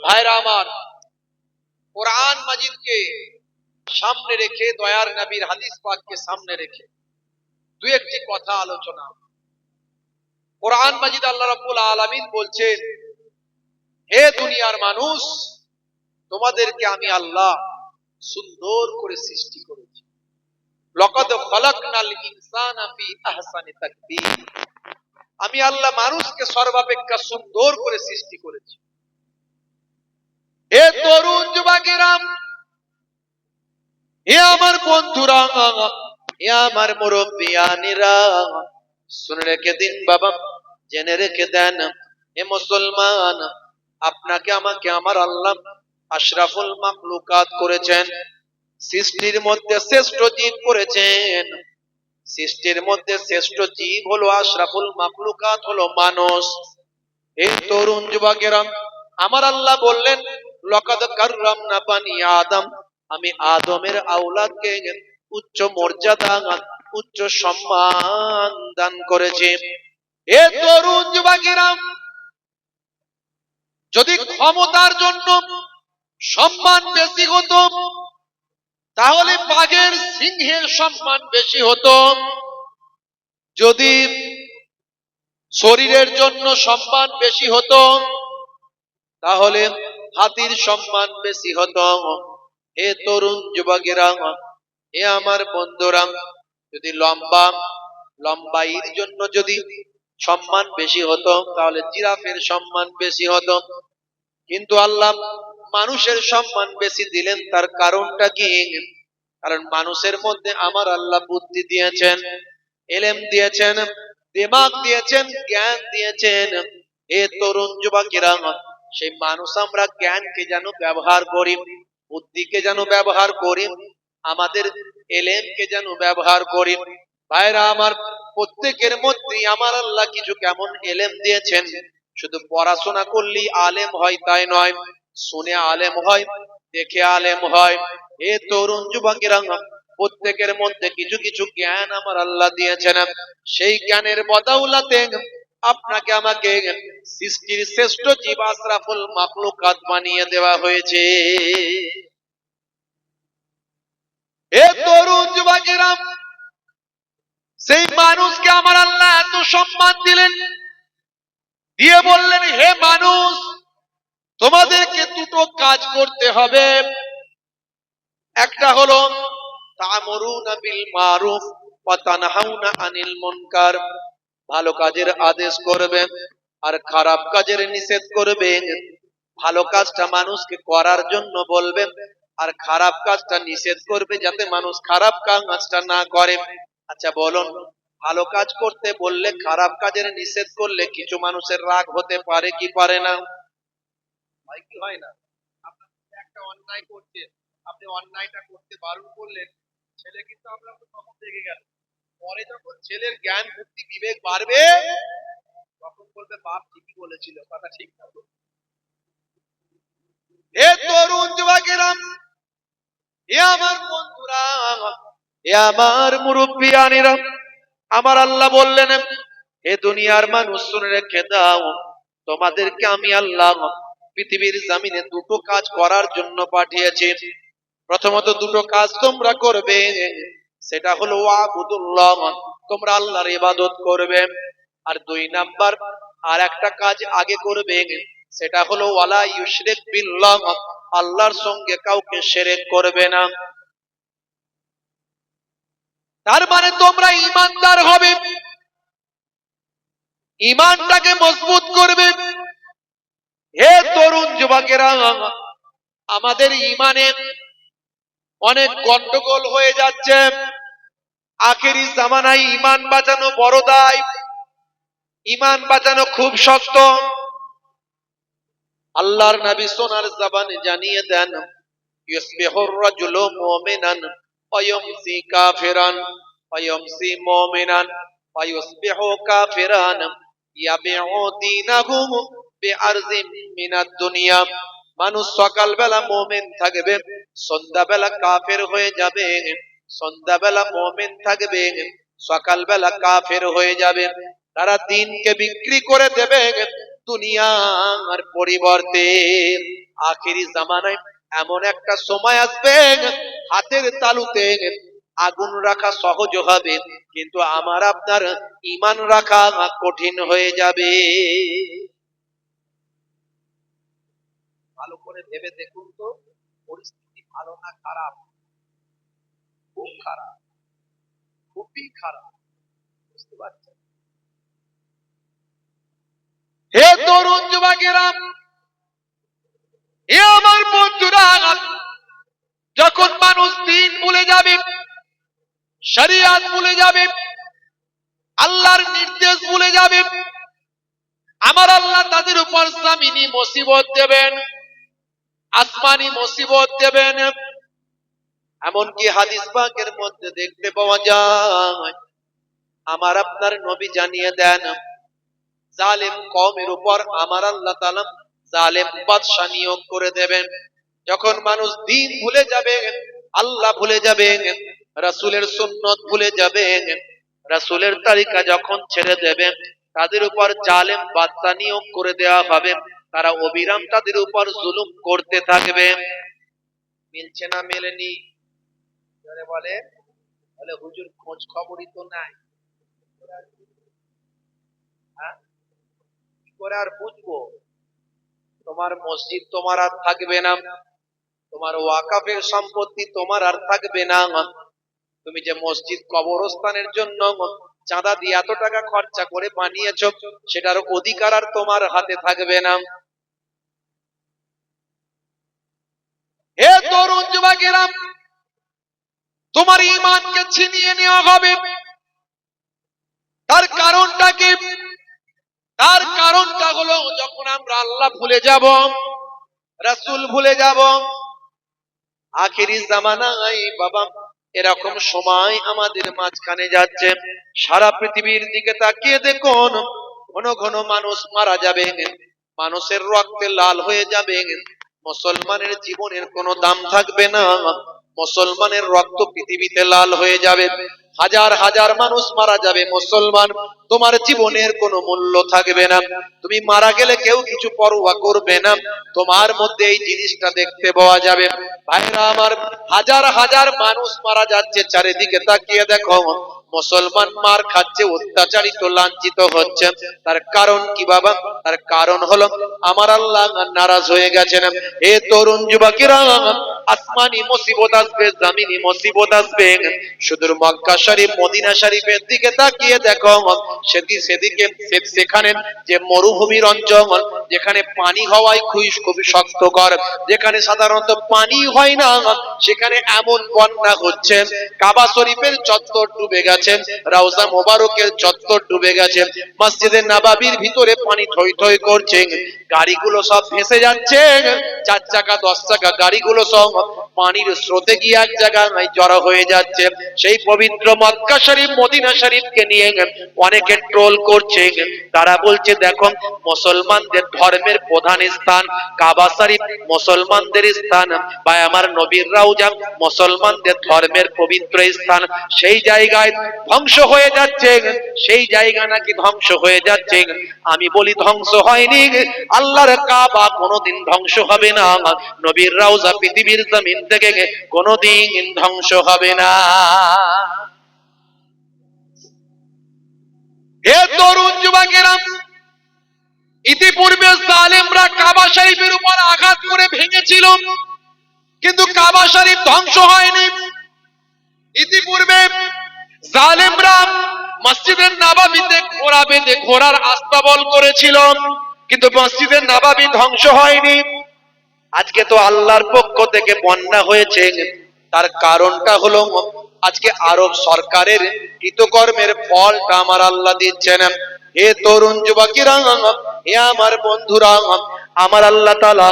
ভাইরা আমার, কোরআন মাজিদকে সামনে রেখে, দয়ার নবীর হাদিস পাককে সামনে রেখে দুই একটি কথা আলোচনা। কোরআন মাজিদ আল্লাহ রাব্বুল আলামিন বলছেন, হে দুনিয়ার মানুষ, তোমাদেরকে আমি আল্লাহ সুন্দর করে সৃষ্টি করেছি। লাকাদ খালাকনাল ইনসানা ফি আহসানি তাকবীর। আমি আল্লাহ মানুষকে সর্বাপেক্ষা সুন্দর করে সৃষ্টি করেছি। হে তরুণ যুবকেরা, হে আমার বন্ধুরা, হে আমার মুরব্বিয়ানেরা, শুনে রেখে দিন বাবা, জেনে রেখে দেন, হে মুসলমান, আপনাকে আমাকে আমার আল্লাহ আশরাফুল মাখলুকাত করেছেন, সৃষ্টির মধ্যে শ্রেষ্ঠ জীব করেছেন। সৃষ্টির মধ্যে শ্রেষ্ঠ জীব হলো আশরাফুল মাখলুকাত, হলো মানুষ। এই তরুণ যুবকেরা, আমার আল্লাহ বললেন, লাকাদ কাররামনা বানি আদম, আমি আদমের আওলাদকে উচ্চ মর্যাদা, উচ্চ সম্মান দান করেছি। এ তরুণ যুবকেরা, যদি ক্ষমতার জন্য সম্মান বেশি হতো, তাহলে বাঘের সিংহের সম্মান বেশি হতো। যদি শরীরের জন্য সম্মান বেশি হতো, তাহলে হাতির সম্মান বেশি হতো। হে তরুণ যুবকেরা, হে আমার বন্ধুরা, যদি লম্বাইয়ের জন্য যদি সম্মান বেশি হতো, তাহলে জিরাফের সম্মান বেশি হতো। কিন্তু আল্লাহ মানুষের সম্মান বেশি দিলেন। তার কারণটা কি? কারণ মানুষের মধ্যে আমার আল্লাহ বুদ্ধি দিয়েছেন, ইলম দিয়েছেন, দিমাগ দিয়েছেন, জ্ঞান দিয়েছেন। এ তরুণ যুবকেরা, সেই মানুষ আমরা জ্ঞানকে যেন ব্যবহার করি, বুদ্ধিকে যেন ব্যবহার করি, আমাদের ইলমকে যেন ব্যবহার করি। ভাইরা আমার, প্রত্যেকের মধ্যে আমার আল্লাহ কিছু কেমন ইলম দিয়েছেন। শুধু পড়াশোনা করলেই আলেম হয় তাই নয়, শুনে আলেম হয়, দেখে আলেম হয়। এ তরুণ যুবকেরা, প্রত্যেকের মধ্যে কিছু কিছু জ্ঞান আমার আল্লাহ দিয়েছেন। সেই জ্ঞানের বদৌলতে আপনাকে আমাকে সৃষ্টির শ্রেষ্ঠ জীব আশরাফুল মাখলুকাত বানিয়ে দেওয়া হয়েছে। এ তরুণ যুবকেরা, সেই মানুষকে আমার আল্লাহ এত সম্মান দিলেন, দিয়ে বললেন, হে মানুষ, তোমাদেরকে দুটো কাজ করতে হবে। একটা হলো তা'মুরুনা বিল মারুফ ওয়া তানহাউনা আনিল মুনকার, ভালো কাজের আদেশ করবে আর খারাপ কাজের নিষেধ করবে। ভালো কাজটা মানুষকে করার জন্য বলবে, আর খারাপ কাজটা নিষেধ করবে, যাতে মানুষ খারাপ কাজটা না করে। আচ্ছা বলুন, ভালো কাজ করতে বললে, খারাপ কাজের নিষেধ করলে কিছু মানুষের রাগ হতে পারে কি পারে না? হয় কি হয় না? আপনি একটা অন্যায় করছেন, আপনি অন্যায়টা করতে বারণ করলেন, ছেলে কিন্তু আপনার তখন দেখে গেল। পরে যখন ছেলের জ্ঞান বুদ্ধি বিবেক বাড়বে, তখন বলবে, বাপ ঠিকই বলেছিল, কথা ঠিক না। হে তরুণ যুবকেরা, হে আমার বন্ধুরা, হে আমার মুরব্বিয়ানেরা, আমার আল্লাহ বললেন, হে দুনিয়ার মানুষ, শুনে রেখে দাও, তোমাদেরকে আমি আল্লাহ পৃথিবীর জমিনে দুটো কাজ করার জন্য পাঠিয়েছি। প্রথমত দুটো কাজ তোমরা করবে, সেটা হলো ওয়াবুদুল্লাহ, তোমরা আল্লাহর ইবাদত করবে। আর দুই নাম্বার আর একটা কাজ আগে করবে, সেটা হলো ওয়ালা ইউশরিক বিল্লাহ, আল্লাহর সঙ্গে কাউকে শিরক করবে না। তার মানে তোমরা ঈমানদার হবে, ঈমানটাকে মজবুত করবে। হে তরুণ যুবকেরা, আমাদের ঈমানে অনেক গন্ডগোল হয়ে যাচ্ছে। আখেরি জামানায় ঈমান বাঁচানো বড় দায়, ঈমান বাঁচানো খুব শক্ত। আল্লাহর নবী সোনার জবানে জানিয়ে দেন, ইউসবিহুর রাজুলু মুমিনান ওয়া ইউমসি কাফিরান ওয়া ইউমসি মুমিনান ওয়া ইউসবিহু কাফিরান ইয়াবিউ দীনাহু বিআরজিম মিনাদ দুনিয়া। মানুষ সকালবেলা মুমিন থাকবে, সন্ধ্যাবেলা কাফের হয়ে যাবে। সন্ধ্যাবেলা মুমিন থাকবে, সকালবেলা কাফের হয়ে যাবে। তারা দিনকে বিক্রি করে দেবে, দুনিয়ার পরিবর্তে আখিরি জামানায় এমন একটা সময় আসবে, হাতের তালুতে আগুন রাখা সহজ হবে, কিন্তু আমার আপনার ঈমান রাখা কঠিন হয়ে যাবে। ভালো করে ভেবে দেখুন তো, পরিস্থিতি ভালো না খারাপ? খুব খারাপ, খুবই খারাপ। বুঝতে পারছেন? হে তরুণ যুবকেরা, হে আমার বন্ধুরা, যখন মানুষ দিন ভুলে যাবে, শরিয়াত ভুলে যাবে, আল্লাহর নির্দেশ ভুলে যাবে, আমার আল্লাহ তাদের উপর জামিনী মুসিবত দেবেন, আসমানি মুসিবত দেবেন। এমনকি হাদিস পাকের মধ্যে দেখতে পাওয়া যায়, আমার আপনার নবী জানিয়ে দেন, জালেম কওমের উপর আমার আল্লাহ তাআলা জালেম বাদশা নিয়োগ করে দেবেন। যখন মানুষ দিন ভুলে যাবে, আল্লাহ ভুলে যাবে, রাসূলের সুন্নাত ভুলে যাবে, রাসূলের তরিকা যখন ছেড়ে দেবে, তাদের উপর জালেম বাদশা নিয়োগ করে দেওয়া হবে। তারা অবিরাম তাদের উপর জুলুম করতে থাকবে। মিলছে না মেলেনি? বলে বলে হুজুর খোঁজ খবরই তো নাই। হ্যাঁ, কি করে আর বুঝবো? তোমার মসজিদ তোমার আর থাকবে না, তোমার ওয়াকাফের সম্পত্তি তোমার আর থাকবে না। তুমি যে মসজিদ কবরস্থানের জন্য চাঁদা দিয়ে এত টাকা খরচা করে বানিয়েছো, সেটার অধিকার আর তোমার হাতে থাকবে না। হে তরুণ যুবকেরা, তোমার ঈমানকে ছিনিয়ে নেওয়া হবে। তার কারণটা কি? তার কারণটা হলো, যখন আমরা আল্লাহ ভুলে যাব, রাসূল ভুলে যাব, আখিরি জামানায় বাবা এরকম সময় আমাদের মাঝখানে যাচ্ছে। সারা পৃথিবীর দিকে তাকিয়ে দেখুন, ঘন ঘন মানুষ মারা যাবে, মানুষের রক্তে লাল হয়ে যাবে, মুসলমানের জীবনের কোনো দাম থাকবে না, মুসলমানের রক্ত পৃথিবীতে লাল হয়ে যাবে, হাজার হাজার মানুষ মারা যাবে, মুসলমান তোমার জীবনের কোনো মূল্য থাকবে না, তুমি মারা গেলে কেউ কিছু পরোয়া করবে না। তোমার মধ্যে এই জিনিসটা দেখতে পাওয়া যাবে। ভাইরা আমার, হাজার হাজার মানুষ মারা যাচ্ছে, চারিদিকে তাকিয়ে দেখো, মুসলমান মার খাচ্ছে, অত্যাচারিত, লাঞ্ছিত হচ্ছে। তার কারণ কি বাবা? তার কারণ হলো আমার আল্লাহ নারাজ হয়ে গেছেন। এ তরুণ যুবকেরা, আসমানি মুসিবত আসবে, জামিনি মুসিবত আসবে। সুদূর মক্কা শরীফ, মদিনা শরীফের দিকে তাকিয়ে দেখো, সেদিকে সেখানে যে মরুভূমির অঞ্চল, যেখানে পানি হওয়াই খুবই শক্তকর, যেখানে সাধারণত পানি হয় না, সেখানে এমন বন্যা হচ্ছে, কাবা শরীফের চত্বর ডুবে গেছে, রওজা মোবারকের চত্বর ডুবে গেছে, মসজিদে নববীর ভিতরে পানি থই থই করছে, গাড়িগুলো সব ভেসে যাচ্ছে, 4 চাকা 10 চাকা গাড়িগুলো সব পানির স্রোতে গিয়ে এক জায়গায় জড়ো হয়ে যাচ্ছে। সেই পবিত্র মক্কা শরীফ, মদিনা শরীফকে নিয়ে অনেকে ট্রোল করছে। তারা বলছে, দেখো মুসলমানদের ধর্মের প্রধান স্থান কাবা শরীফ, মুসলমানদের স্থান, বা আমার নবীর রওজা মুসলমানদের ধর্মের পবিত্র স্থান, সেই জায়গায় ধ্বংস হয়ে যাচ্ছে, সেই জায়গা নাকি ধ্বংস হয়ে যাচ্ছে। আমি বলি ধ্বংস হয়নি, আল্লাহর কাবা কোনোদিন ধ্বংস হবে না, নবীর রওজা পৃথিবীর জমিন থেকে কোনোদিন ধ্বংস হবে না। হে তরুণ যুবকেরা, ইতিপূর্বে জালেমরা কাবা শরীফের উপর আঘাত করে ভেঙেছিল, কিন্তু কাবা শরীফ ধ্বংস হয়নি। ইতিপূর্বে জালেমরা মসজিদের নববীতে ঘোড়া বেঁধে ঘোড়ার আস্তাবল করেছিল, কিন্তু মসজিদের নববী ধ্বংস হয়নি। আজকে তো আল্লাহর পক্ষ থেকে বন্যা হয়েছে, তার কারণটা হলো আজকে আরব সরকারের কৃতকর্মের ফলটা আমার আল্লাহ দিচ্ছেন। হে তরুণ যুবকেরা, হে আমার বন্ধুরা, আমার আল্লাহ তাআলা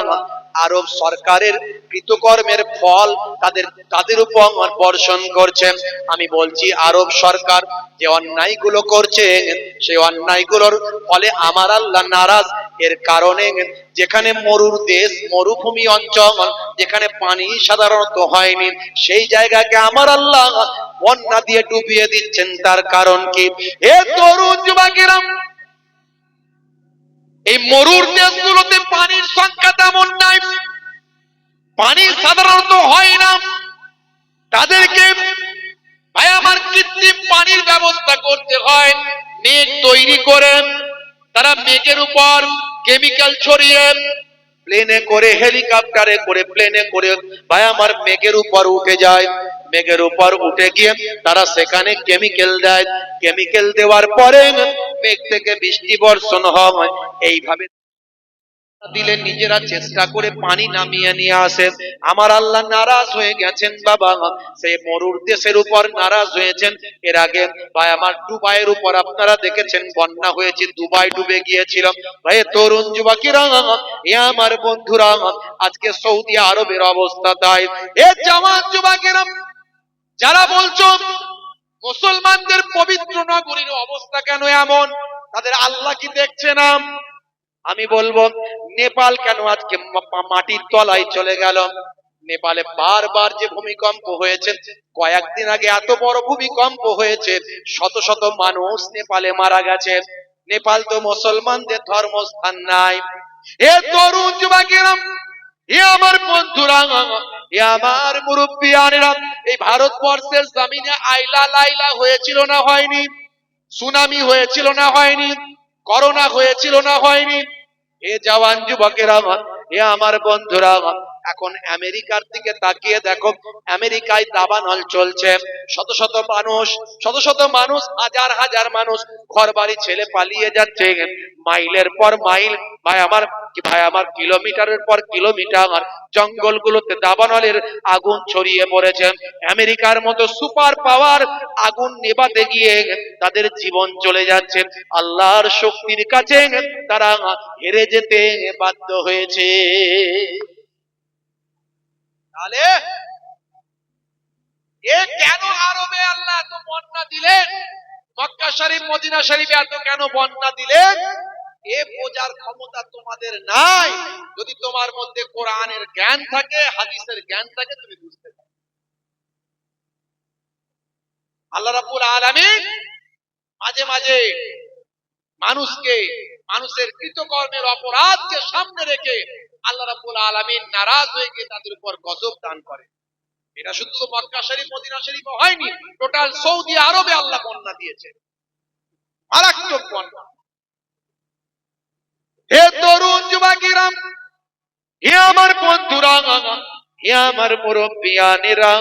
আরব সরকারের কৃতকর্মের ফল তাদের উপর বর্ষণ করছেন। আমি বলছি, আরব সরকার যে অন্যায়গুলো করছে, সেই অন্যায়গুলোর ফলে আমার আল্লাহ নারাজ। এর কারণে যেখানে মরুর দেশ, মরুভূমি অঞ্চল, যেখানে পানি সাধারণত হয়নি, সেই জায়গাকে আমার আল্লাহ বন্যা দিয়ে ডুবিয়ে দিচ্ছেন। তার কারণ কি? হে তরুণ যুবকেরা, এই মরুর দেশগুলোতে পানির সংখ্যা তেমন নাই, পানি সাধারণত হয় না, তাদেরকে ভাই আমার কৃত্রিম পানির ব্যবস্থা করতে হয়। মেঘ তৈরি করে তারা মেঘের উপর কেমিক্যাল ছড়িয়ে প্লেনে করে, হেলিকপ্টারে করে, প্লেনে করে ভাই আমার মেঘের উপর উঠে যায়। মেঘের উপর উঠে গিয়ে তারা সেখানে কেমিক্যাল দেয়, কেমিক্যাল দেওয়ার পরে মেঘ থেকে বৃষ্টি বর্ষণ হয়। এইভাবে দিলে নিজেরা চেষ্টা করে পানি নামিয়ে নিয়ে আসে। আমার আল্লাহ নারাজ হয়ে গেছেন বাবা, সেই মরুর দেশের উপর নারাজ হয়েছেন। এর আগে ভাই আমার দুবাইয়ের উপর আপনারা দেখেছেন বন্যা হয়েছে, দুবাই ডুবে গিয়েছিল। ভাই তরুণ যুবকেরা, এ আমার বন্ধুরা, আজকে সৌদি আরবের অবস্থা তাই। এ জওয়ান যুবকেরা যারা বলছো মুসলমানদের পবিত্র নগরীর অবস্থা কেন এমন, তাদের আল্লাহ কি দেখছে না? আমি বলবো নেপাল কেন আজকে মাটির তলায় চলে গেল? নেপালে বারবার যে ভূমিকম্প হয়েছে, কয়েকদিন আগে এত বড় ভূমিকম্প হয়েছে, শত শত মানুষ নেপালে মারা গেছে। নেপাল তো মুসলমানদের ধর্মস্থান নাই। এ তরুণ যুবকেরা, এ আমার বন্ধুরা, এ আমার মুরব্বিয়ানেরা, এই ভারতবর্ষের জমিনে আইলা লাইলা হয়েছিল না হয়নি? সুনামি হয়েছিল না হয়নি? করোনা হয়েছিল না হয়নি? এ জওয়ান যুবকেরা, এ আমার বন্ধুরা, এখন আমেরিকার দিকে তাকিয়ে দেখো, আমেরিকায় দাবানল চলছে। শত শত মানুষ, শত শত মানুষ, হাজার হাজার মানুষ ঘর বাড়ি ছেড়ে পালিয়ে যাচ্ছে। মাইলের পর মাইল, ভাই আমার কিলোমিটারের পর কিলোমিটার জঙ্গলগুলোতে দাবানলের আগুন ছড়িয়ে পড়েছে। আমেরিকার মতো সুপার পাওয়ার আগুন নেভাতে গিয়ে তাদের জীবন চলে যাচ্ছে। আল্লাহর শক্তির কাছে তারা হেরে যেতে বাধ্য হয়েছে। তাহলে এ কেন আরবে আল্লাহ এত বন্যা দিলেন, মক্কা শরীফ মদিনা শরীফে এত কেন বন্যা দিলেন? এ বোঝার ক্ষমতা তোমাদের নাই। যদি তোমার মধ্যে কোরআনের জ্ঞান থাকে, হাদিসের জ্ঞান থাকে, তুমি বুঝতে পারবে। আল্লাহ রাব্বুল আলামিন মাঝে মাঝে মানুষকে, মানুষের কৃতকর্মের অপরাধকে সামনে রেখে আল্লাহ রাব্বুল আলামিন নারাজ হয়ে গিয়ে তাদের উপর গজব দান করে। এটা শুধু মক্কা শরীফ মদিনা শরীফ হয়নি, টোটাল সৌদি আরবে আল্লাহ বন্যা দিয়েছে, মারাত্মক বন্যা। হে তরুণ যুবকেরা, হে আমার বন্ধুরা, হে আমার মুরব্বিয়ানেরা,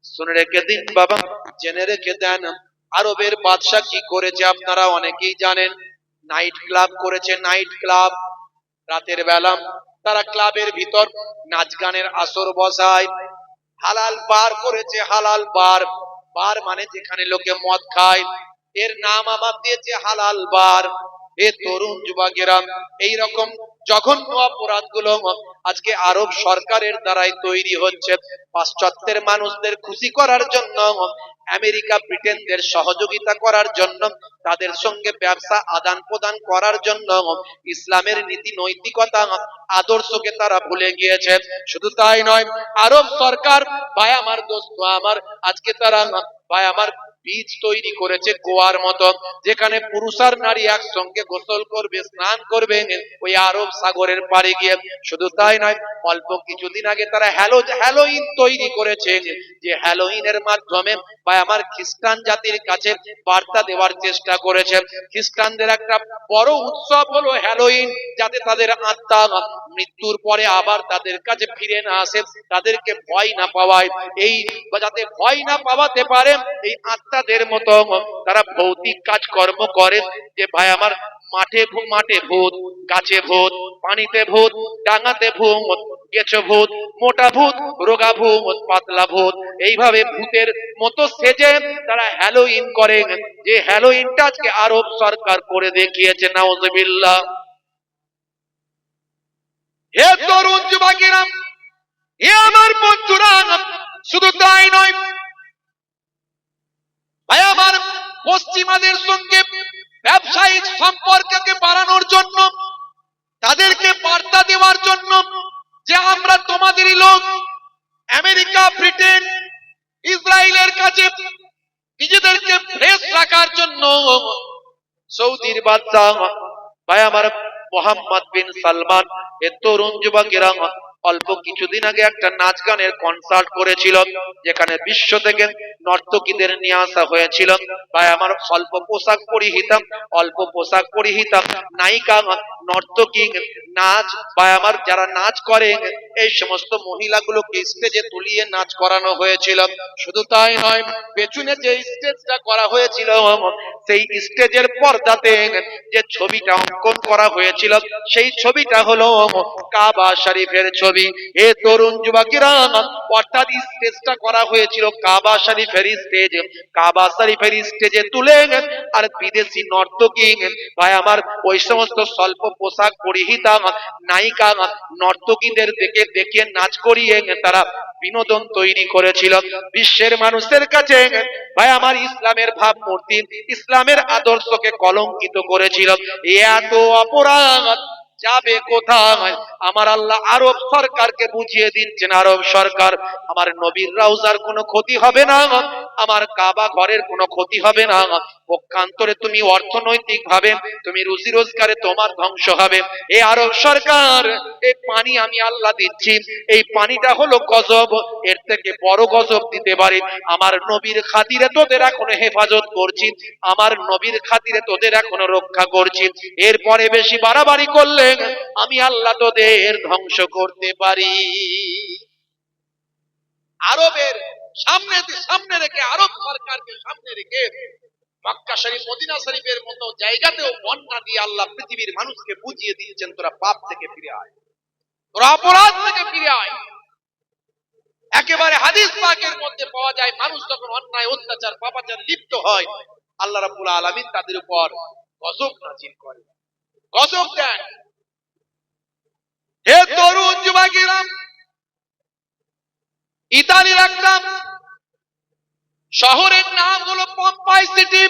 শুনে রেখে দিন বাবা, জেনে রেখে দেন। আরবের বাদশা কি করেছে আপনারা অনেকেই জানেন। নাইট ক্লাব করেছে, নাইট ক্লাব। রাতের বেলা তারা ক্লাবের ভিতর নাচ গানের আসর বসায়। হালাল বার করেছে, হালাল বার। বার মানে যেখানে লোকে মদ খায়, এর নাম আমার দিয়েছে হালাল বার। এ তরুণ যুবকেরা, এইরকম জঘন্য অপরাধগুলো আজকে আরব সরকারের দ্বারাই তৈরি হচ্ছে। পাশ্চাত্যের মানুষদের খুশি করার জন্য, আমেরিকা ব্রিটেনদের সহযোগিতা করার জন্য, তাদের সঙ্গে ব্যবসা আদান প্রদান করার জন্য ইসলামের নীতি নৈতিকতা আদর্শকে তারা ভুলে গিয়েছে। শুধু তাই নয়, আরব সরকার ভাই আমার দোস্ত আমার, আজকে তারা ভাই আমার বীজ তৈরি করেছে গোয়ার মতো, যেখানে পুরুষ আর নারী একসঙ্গে গোসল করবে, স্নান করবে ওই আরব সাগরের পাড়ে গিয়ে। শুধু তাই নয়, অল্প কিছুদিন আগে তারা হ্যালোইন তৈরি করেছে, যে হ্যালোইনের মাধ্যমে ভাই আমার খ্রিস্টান জাতির কাছে বার্তা দেওয়ার চেষ্টা করেছে। খ্রিস্টানদের একটা বড় উৎসব হলো হ্যালোইন, যাতে তাদের আত্মা মৃত্যুর পরে আবার তাদের কাছে ফিরে না আসে, তাদেরকে ভয় না পাওয়ায়, এই যাতে ভয় না পাওয়াতে পারে, এই আত্মাদের মতো তারা ভৌতিক কাজকর্ম করে। যে ভাই আমার মাঠে ভূত, গাছে ভূত, পানিতে ভূত, ডাঙাতে ভূত, গেছো ভূত, মোটা ভূত, রোগা ভূত, পাতলা ভূত, এইভাবে ভূতের মতো সেজে তারা হ্যালোইন করে। যে হ্যালোইনটা আজকে আরব সরকার করে দেখিয়েছে, নাউজুবিল্লাহ। হে তরুণ যুবকেরা, হে আমার বন্ধুরা, শুধু তাই নয় ভাই আমার, পশ্চিমাদের সঙ্গে ব্যবসায়িক সম্পর্ককে বাড়ানোর জন্য, তাদেরকে বার্তা দেওয়ার জন্য যে আমরা তোমাদেরই লোক, আমেরিকা ব্রিটেন ইসরায়েলের কাছে নিজেদেরকে ফ্রেশ রাখার জন্য সৌদির বাদশা ভাই আমার মোহাম্মদ বিন সালমান। এ তরুণ যুবকেরা অল্প কিছুদিন আগে একটা নাচ গানের কনসার্ট করেছিল, যেখানে বিশ্ব থেকে নর্তকীদের নিয়ে আসা হয়েছিল। ভাই আমার, অল্প পোশাক পরিহিতাম, অল্প পোশাক পরিহিতাম নায়িকা নর্তকী নাচ, বা আমার যারা নাচ করে এই সমস্ত মহিলাগুলোকে স্টেজে তুলিয়ে নাচ করানো হয়েছিল। শুধু তাই নয়, পেছনে যে স্টেজটা করা হয়েছিল সেই স্টেজের পর্দাতে যে ছবিটা অঙ্কন করা হয়েছিল সেই ছবিটা হলো কাবা শরীফের ছবি। এ তরুণ যুবকেরা, অর্থাৎ স্টেজটা করা হয়েছিল কাবা শরীফের স্টেজ। কাবা শরীফের স্টেজে তুলে আর বিদেশি নর্তকী ভাই আমার ওই সমস্ত স্বল্প পোশাক পরিহিতা নায়িকা নর্তকীদের দেখে দেখে নাচ করিয়ে তারা বিনোদন তৈরি করেছিল বিশ্বের মানুষের কাছে। ভাই আমার, ইসলামের ভাবমূর্তি, ইসলামের আদর্শকে কলঙ্কিত করেছিল। এত অপরাধ যাবে কোথায়? আমার আল্লাহ আরব সরকারকে বুঝিয়ে দিচ্ছেন, আরব সরকার, আমার নবীর রওজার কোনো ক্ষতি হবে না, আমার কাবা ঘরের কোনো ক্ষতি হবে না, পক্ষান্তরে তুমি অর্থনৈতিক ভাবে তুমি রুজি রোজগারে তোমার ধ্বংস হবে। এই আরব সরকার, এই পানি আমি আল্লাহ দিচ্ছি, এই পানিটা হলো গজব, এর থেকে বড় গজব দিতে পারে। আমার নবীর খাতিরে তোদের এখনো হেফাজত করছি, আমার নবীর খাতিরে তোদের এখনো রক্ষা করছি, এরপরে বেশি বাড়াবাড়ি করলে আমি আল্লাহ তোদের ধ্বংস করতে পারি। আরবের সামনে রেখে, আরব সরকারকে সামনে রেখে মক্কা শরীফ মদিনা শরীফের মতো জায়গাতেও বন্যা দিয়ে আল্লাহ পৃথিবীর মানুষকে বুঝিয়ে দিয়েছেন, তোরা পাপ থেকে ফিরে আয়, তোরা অপরাধ থেকে ফিরে আয়। একেবারে হাদিস পাকের মধ্যে পাওয়া যায়, মানুষ যখন অন্যায় অত্যাচার পাপাচার লিপ্ত হয়, আল্লাহ রাব্বুল আলামিন তাদের উপর গজব নাযিল করেন, গজব দেন। হে তরুণ যুবকেরা, ইতালির একটা শহরের নাম হলো পম্পাই সিটি।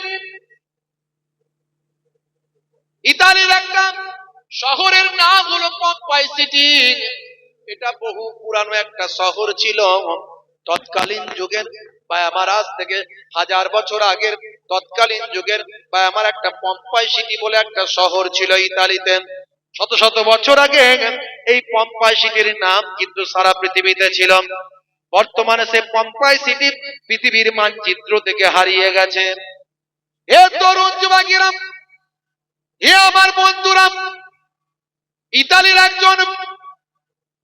ইতালির একটা শহরের নাম হলো পম্পাই সিটি। এটা বহু পুরানো একটা শহর ছিল তৎকালীন যুগের, বা আমার আজ থেকে 1000 বছর আগের তৎকালীন যুগের, বা আমার একটা পম্পাই সিটি বলে একটা শহর ছিল ইতালিতে। শত শত বছর আগে এই পম্পাই সিটির নাম কিন্তু সারা পৃথিবীতে ছিল। বর্তমানে সে পম্পাই সিটি পৃথিবীর মানচিত্র থেকে হারিয়ে গেছে। হে তরুণ যুবকেরা, হে আমার বন্ধুরা, ইতালির একজন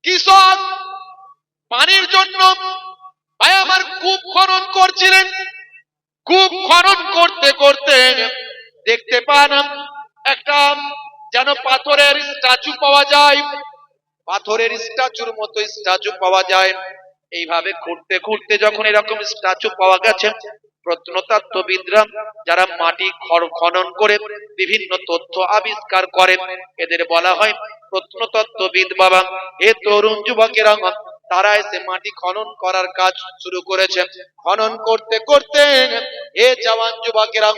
কৃষক পানির জন্য ভাই আমার কূপ খনন করছিলেন। কূপ খনন করতে করতে দেখতে পান একটা যেন পাথরের স্ট্যাচু পাওয়া যায়, পাথরের স্ট্যাচুর মতো স্ট্যাচু পাওয়া যায়। এইভাবে খুঁড়তে খুঁড়তে যখন এরকম স্ট্যাচু পাওয়া গেছে, প্রত্নতত্ত্ববিদরা যারা মাটি খনন করে বিভিন্ন তথ্য আবিষ্কার করেন, এদের বলা হয় প্রত্নতত্ত্ববিদ বাবা। এ তরুণ যুবকেরা, তারা এসে মাটি খনন করার কাজ শুরু করেছে। খনন করতে করতে এ জওয়ান যুবকেরা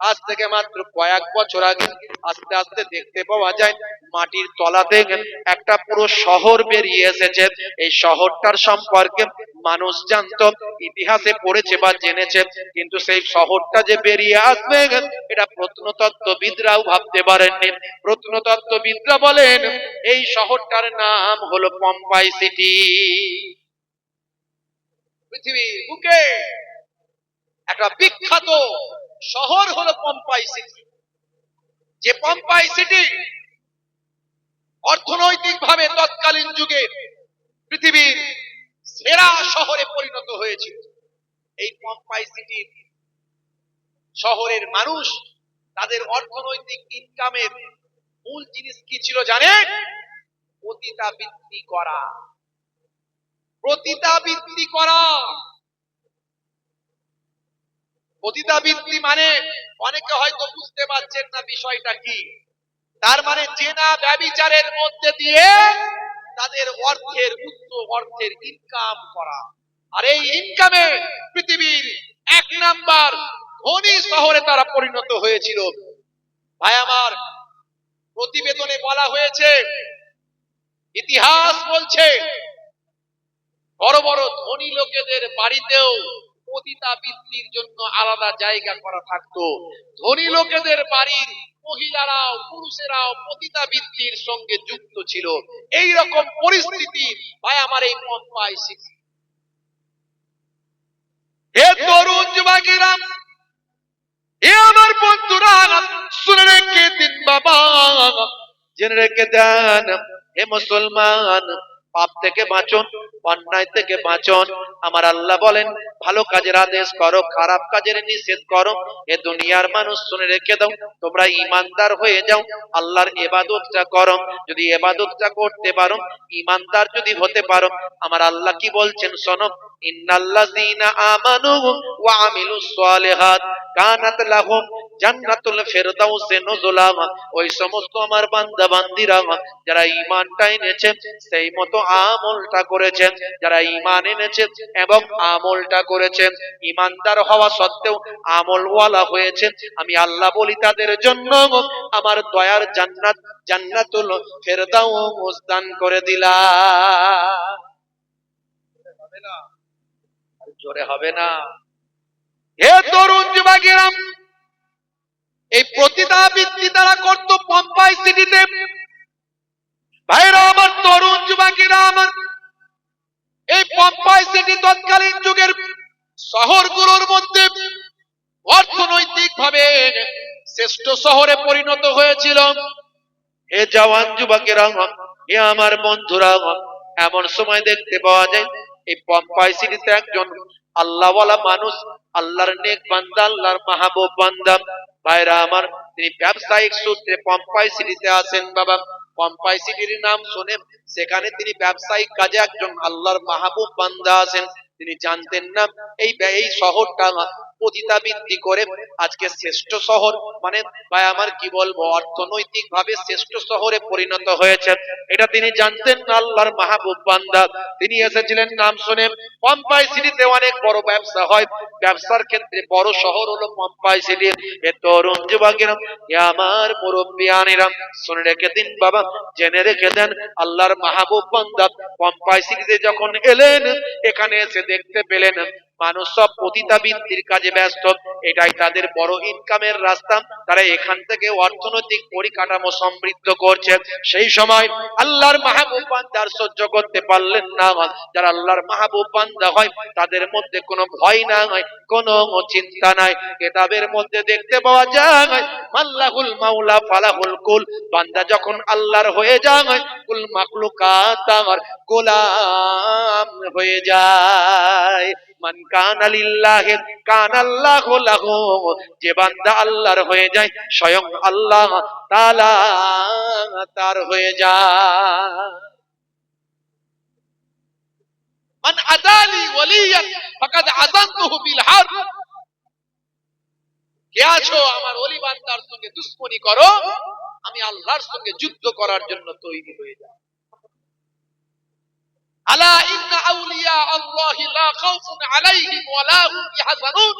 আজ থেকে মাত্র কয়েক বছর আগে আস্তে আস্তে দেখতে পাওয়া যায় মাটির তলাতে একটা পুরো শহর বেরিয়ে এসেছে। এই শহরটার সম্পর্কে মানুষ জানতো, ইতিহাসে পড়েছে বা জেনেছে, কিন্তু সেই শহরটা যে বেরিয়ে আসবে এটা প্রত্নতত্ত্ববিদরাও ভাবতে পারেননি। প্রত্নতত্ত্ববিদরা বলেন এই শহরটার নাম হলো পম্পাই সিটি। পৃথিবীর বুকে একটা বিখ্যাত শহর হলো পম্পাই সিটি, যে পম্পাই সিটি অর্থনৈতিক ভাবে তৎকালীন যুগে পৃথিবীর সেরা শহরে পরিণত হয়েছিল। এই পম্পাই সিটি শহরের মানুষ তাদের অর্থনৈতিক ইনকামের মূল জিনিস কি ছিল জানেন? পতিতাবৃত্তি করা। পতিতাবৃত্তি করা, পতিতাবৃত্তি মানে অনেকে হয়তো বুঝতে পারছেন না বিষয়টা কি। তার মানে জেনা ব্যভিচারের মধ্যে দিয়ে তাদের অর্থের ইনকাম করা। আর এই ইনকামে পৃথিবীর 1 নাম্বার ধনী শহরে তারা পরিণত হয়েছিল। ভাই আমার, প্রতিবেদনে বলা হয়েছে, ইতিহাস বলছে বড় বড় ধনী লোকেদের বাড়িতেও পতিতাবৃত্তির জন্য আলাদা জায়গা করা থাকতো। ধনী লোকেদের বাড়ির মহিলারাও পুরুষেরাও পতিতাবৃত্তির সঙ্গে যুক্ত ছিল। এই রকম পরিস্থিতি ভাই আমার এই পম্পায় শিখছে। হে তরুণ যুবকেরা, এ আমার বন্ধুরা, শুনে রেখে দিন বাবা, জেনে রেখে দেন। হে মুসলমান, পাপ থেকে বাঁচুন, অন্যায় থেকে বাঁচুন। আমার আল্লাহ বলেন ভালো কাজের আদেশ করো, খারাপ কাজের নিষেধ করো। এ দুনিয়ার মানুষ শুনে রেখে দাও, তোমরা ঈমানদার হয়ে যাও, আল্লাহর ইবাদতটা করো। যদি ইবাদতটা করতে পারো, ঈমানদার যদি হতে পারো, আমার আল্লাহ কি বলছেন শোনো, ইন্নাল্লাযীনা আমানু ওয়া আমিলুস সালিহাত কানাত লাহুম জান্নাতুল ফিরদাউসে নুজুলা। ওই সমস্ত আমার বান্দা বান্দিরা যারা ঈমানটা এনেছে, সেই মতো আমলটা করেছেন, যারা ঈমান এনেছে এবং আমলটা করেছেন, ঈমানদার হওয়া সত্ত্বেও আমলওয়ালা হয়েছে, আমি আল্লাহ বলি তাদের জন্য আমার দয়ার জান্নাত, জান্নাতুল ফিরদাউস দান করে দিলাম। হবে না? জোরে হবে না? হে তরুণ যুবকেরা, এই পতিতাবৃত্তি তারা করত পম্পাই সিটিতে। ভাইরা আমার, তরুণ যুবকেরা আমার, এই পম্পাই সিটি তৎকালীন যুগের শহরগুলোর মধ্যে অর্থনৈতিক ভাবে শ্রেষ্ঠ শহরে পরিণত হয়েছিল। হে জওয়ান যুবকেরা, হে আমার বন্ধুরা, এমন সময় দেখতে পাওয়া যায় এই পম্পাই সিটিতে একজন আল্লাহওয়ালা মানুষ, আল্লাহর নেক বান্দা, আল্লাহর মাহবুব বান্দা। ভাইরা আমার, তিনি ব্যবসায়িক সূত্রে পম্পাই সিটিতে আসেন। বাবা, পম্পাই সিটির নাম শুনে সেখানে তিনি ব্যবসায়িক কাজে একজন আল্লাহর মাহবুব বান্দা আছেন। তিনি জানতেন না এই শহরটা পতিতাবৃত্তি করে আজকে শ্রেষ্ঠ শহর, মানে ভাই আমার কি বলবো, অর্থনৈতিক ভাবে শ্রেষ্ঠ শহরে পরিণত হয়েছে। এটা তিনি জানতেন না, আল্লাহর মাহবুব বান্দা। তিনি এসেছিলেন নাম শুনে। পম্পাই সিটিতে অনেক বড় ব্যবসা হয়, ব্যবসার ক্ষেত্রে বড় শহর হলো পম্পাই সিটি। এ তরুণ যুবকেরা, এ আমার মুরব্বিয়ানেরা, শুনে রেখে দিন বাবা, জেনে রেখে দেন, আল্লাহর মাহবুব বান্দা পম্পাই সিটিতে যখন এলেন, এখানে এসে দেখতে পেলেন মানুষ সব পতিতাবৃত্তির কাজে ব্যস্ত। এটাই তাদের বড় ইনকামের রাস্তা, তারা এখান থেকে অর্থনৈতিক পরিকাঠামো সমৃদ্ধ করছে। সেই সময় আল্লাহর মাহবুব বান্দা সহ্য করতে পারলেন না। যারা আল্লাহর মাহবুব বান্দা হয় তাদের মধ্যে কোনো ভয় না হয়, কোনো চিন্তা নাই। কিতাবের মধ্যে দেখতে পাওয়া যায় মাল্লাহুল মাওলা ফালাহুল কুল, বান্দা যখন আল্লাহর হয়ে যায়, কুল মাখলুকাত তার গোলাম হয়ে যায়। মান কানা লিল্লাহি কানাল্লাহু লাহু, যে বান্দা আল্লাহর হয়ে যায়, স্বয়ং আল্লাহ তাআলা তার হয়ে যায়। মান আদালি ওয়ালিয়ান ফাকাদ আযানতুহু বিল হারব, কে আছো আমার ওলি বান্দার সঙ্গে দুশমনি করো, আমি আল্লাহর সঙ্গে যুদ্ধ করার জন্য তৈরি হয়ে যাই। আলা ইন্না আউলিয়া আল্লাহি লা খাউফুন আলাইহিম ওয়া লা হুম ইয়াহজানুন,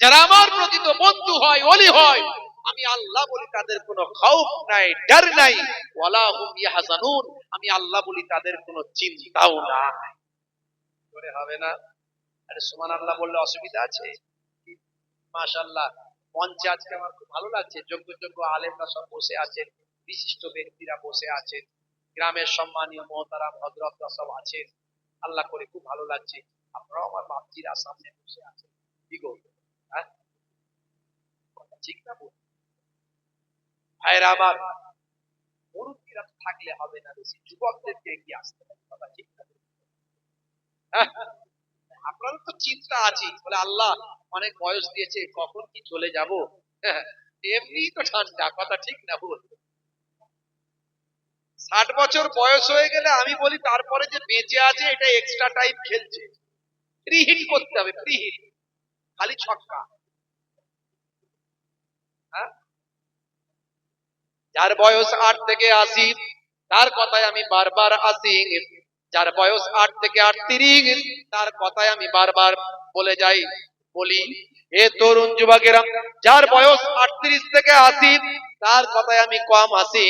যারা আমার প্রকৃত বন্ধু হয়, ওলি হয়, আমি আল্লাহ বলি তাদের কোনো খাউফ নাই, ডর নাই, ওয়া লা হুম ইয়াহজানুন, আমি আল্লাহ বলি তাদের কোনো চিন্তাও নাই। করে হবে না? আরে সুবহানাল্লাহ বললে অসুবিধা আছে? মাশাআল্লাহ, মঞ্চে আজকে আমার খুব ভালো লাগছে, যোগ্য যোগ্য আলেমরা সব বসে আছেন, বিশিষ্ট ব্যক্তিরা বসে আছেন, গ্রামের সম্মানীয় মহতারাম হযরতরা সব আছেন। আল্লাহ করে খুব ভালো লাগছে। আপনারাও আমার বাপজিরা সামনে বসে আছেন। কি গো, হ্যাঁ ঠিক না? ভাইরা আমার, মুরব্বীরা থাকলে হবে না, বেশি যুবকদেরকে এগিয়ে আসতে হবে। কথা ঠিক না? আপনারও তো চিন্তা আছে, বলে আল্লাহ অনেক বয়স দিয়েছে, কখন কি চলে যাব, এমনি তো ঠান্ডা। কথা ঠিক না ভুল? 60 বছর বয়স হয়ে গেলে আমি বলি তারপরে যে বেঁচে আছে এটা এক্সট্রা টাইম খেলছে, প্রিহিট করতে হবে, প্রিহিট, খালি ছক্কা। হ্যাঁ, যার বয়স 8 থেকে 80, তার কথায় আমি বারবার আসি। যার বয়স 8 থেকে 38, তার কথায় আমি বারবার বলে যাই, বলি এ তরুণ যুবকেরা, যার বয়স 38 থেকে 80, তার কথায় আমি কম আসি।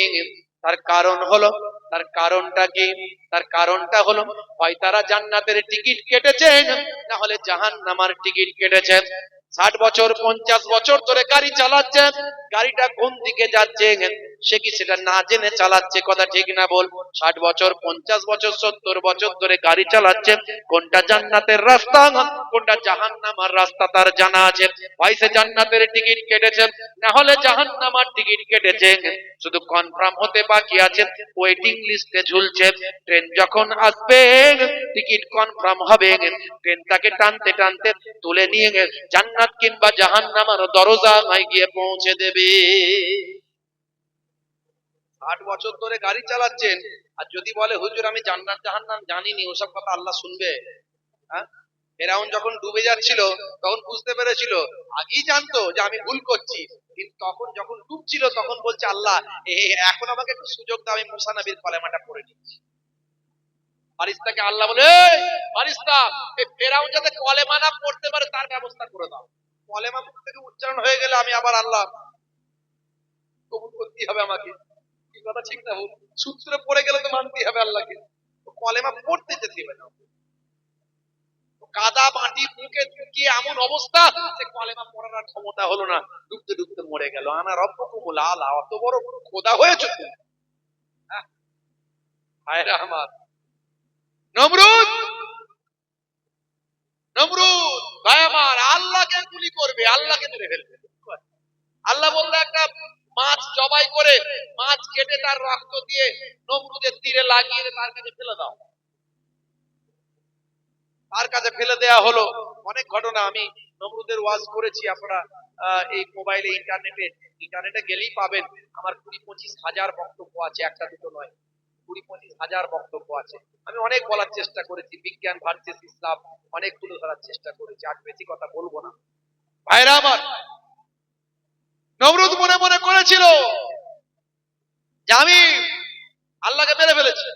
তার কারণ হলো, তার কারণটা কি? তার কারণটা হলো, হয় তারা জান্নাতের টিকিট কেটেছেন, না হলে জাহান্নামের টিকিট কেটেছেন। 60 বছর 50 বছর ধরে গাড়ি চালাচ্ছে, গাড়িটা কোন দিকে যাচ্ছে সে কি সেটা না জেনে চালাচ্ছে, কথা ঠিক না বল? 60 বছর 50 বছর 70 বছর ধরে গাড়ি চালাচ্ছে, কোনটা জান্নাতের রাস্তা কোনটা জাহান্নামের রাস্তা তার জানা আছে। ভাই সে জান্নাতের টিকিট কেটেছে, না হলে জাহান্নামের টিকিট কেটেছে, শুধু কনফার্ম হতে বাকি আছে, ওয়েটিং লিস্টে ঝুলছে। ট্রেন যখন আসবে টিকিট কনফার্ম হবে, ট্রেনটাকে টানতে টানতে তুলে নিয়ে জান্নাত কিংবা জাহান্নামের দরজায় গিয়ে পৌঁছে দেবে। 60 বছর ধরে গাড়ি চালাচ্ছেন, আর যদি বলে হুজুর আমি জান্নাত জাহান্নাম জানিনি, ওসব কথা আল্লাহ শুনবে? হ্যাঁ, ফেরাউন যখন ডুবে যাচ্ছিল তখন বুঝতে পেরেছিল, আগেই জানতো যে আমি ভুল করছি, কিন্তু তখন যখন ডুবছিল তখন বলছে আল্লাহ এখন আমাকে একটু সুযোগ দাও, আমি মুসা নবীর কলেমাটা পড়ে নিচ্ছি। ফারিস্তাকে আল্লাহ বলে, এই ফারিস্তা, এই ফেরাউন যাতে কলেমা না পড়তে পারে তার ব্যবস্থা করে দাও। কলেমা মুখ থেকে উচ্চারণ হয়ে গেলে আমি আবার আল্লাহ কবুল করতে হবে আমাকে, কি কথা ঠিক না? সূত্রে পড়ে গেলে তো মানতে হবে আল্লাহকে, কলেমা পড়তে যেতে হবে না। কাদা মাটি মুখে ঢুকিয়ে এমন অবস্থা যে কলেমা পড়ার আর ক্ষমতা হলো না, ডুবতে ডুবতে মরে গেল। আনা রব্বুকুমুল আলা, অত বড় খোদা হয়েছে তুমি। হায়রে আমার নমরুদ, নমরুদ ভাই আমার আল্লাহকে গুলি করবে, আল্লাহকে মেরে ফেলবে। আল্লাহ বললো একটা মাছ জবাই করে মাছ কেটে তার রক্ত দিয়ে নমরুদের তীরে লাগিয়ে তার কাছে ফেলে দাও। তার কাছে ফেলে দেয়া হলো। অনেক ঘটনা আমি নমরুদের ওয়াজ করেছি, আপনারা এই মোবাইলে ইন্টারনেটে গেলেই পাবেন। আমার 20-25 হাজার বক্তব্য আছে, একটা দুটো নয়, 20-25 হাজার বক্তব্য আছে। আমি অনেক বলার চেষ্টা করেছি, বিজ্ঞান ভার্সেস ইসলাম অনেক তুলে ধরার চেষ্টা করেছি, আর বেশি কথা বলবো না। ভাইরা আমার, নমরুদ মনে মনে করেছিল যে আমি আল্লাহকে মেরে ফেলেছি।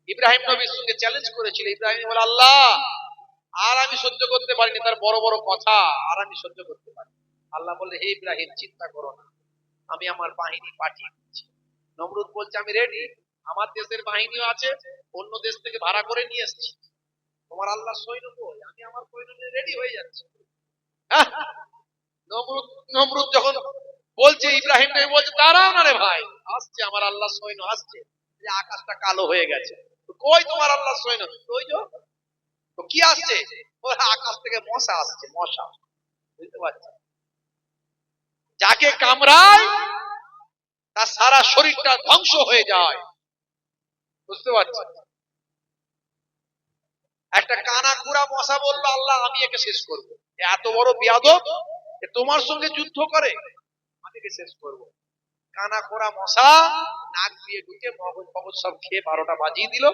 ইব্রাহিম নবীর সঙ্গে চ্যালেঞ্জ করেছিল। ইব্রাহিম বলে, আল্লাহ আর আমি সহ্য করতে পারিনি, তার বড় বড় কথা আর আমি সহ্য করতে পারি। আল্লাহ বলে, হে ইব্রাহিম চিন্তা করো না, আমি আমার বাহিনী পাঠিয়ে দিচ্ছি। নমরুদ বলছে, আমি রেডি, আমার দেশের বাহিনীও আছে, অন্য দেশ থেকে ভাড়া করে নিয়ে এসেছি। তোমার আল্লাহ সৈন্য কই? আমি আমার সৈন্য নিয়ে রেডি হয়ে যাচ্ছি। নমরুদ যখন বলছে, ইব্রাহিম নবী বলছে, দাঁড়াও না রে ভাই, আসছে আমার আল্লাহ সৈন্য আসছে। আকাশটা কালো হয়ে গেছে, কই তোমার আল্লাহ সৈন্য? ওই তো কি আসছে? আকাশ থেকে মশা আসছে, মশা। বুঝতে পারছি, যাকে কামড়ায় তার সারা শরীরটা ধ্বংস হয়ে যায়। বুঝতে পারছি, একটা কানা কুড়া মশা বললো, আল্লাহ আমি একে শেষ করবো, এত বড় বিয়াদব, তোমার সঙ্গে যুদ্ধ করে, আমি একে শেষ করবো। কানা কোড়া মশা নাক দিয়ে ঢুকে মগজ ফগজ সব খেয়ে 12টা বাজিয়ে দিল।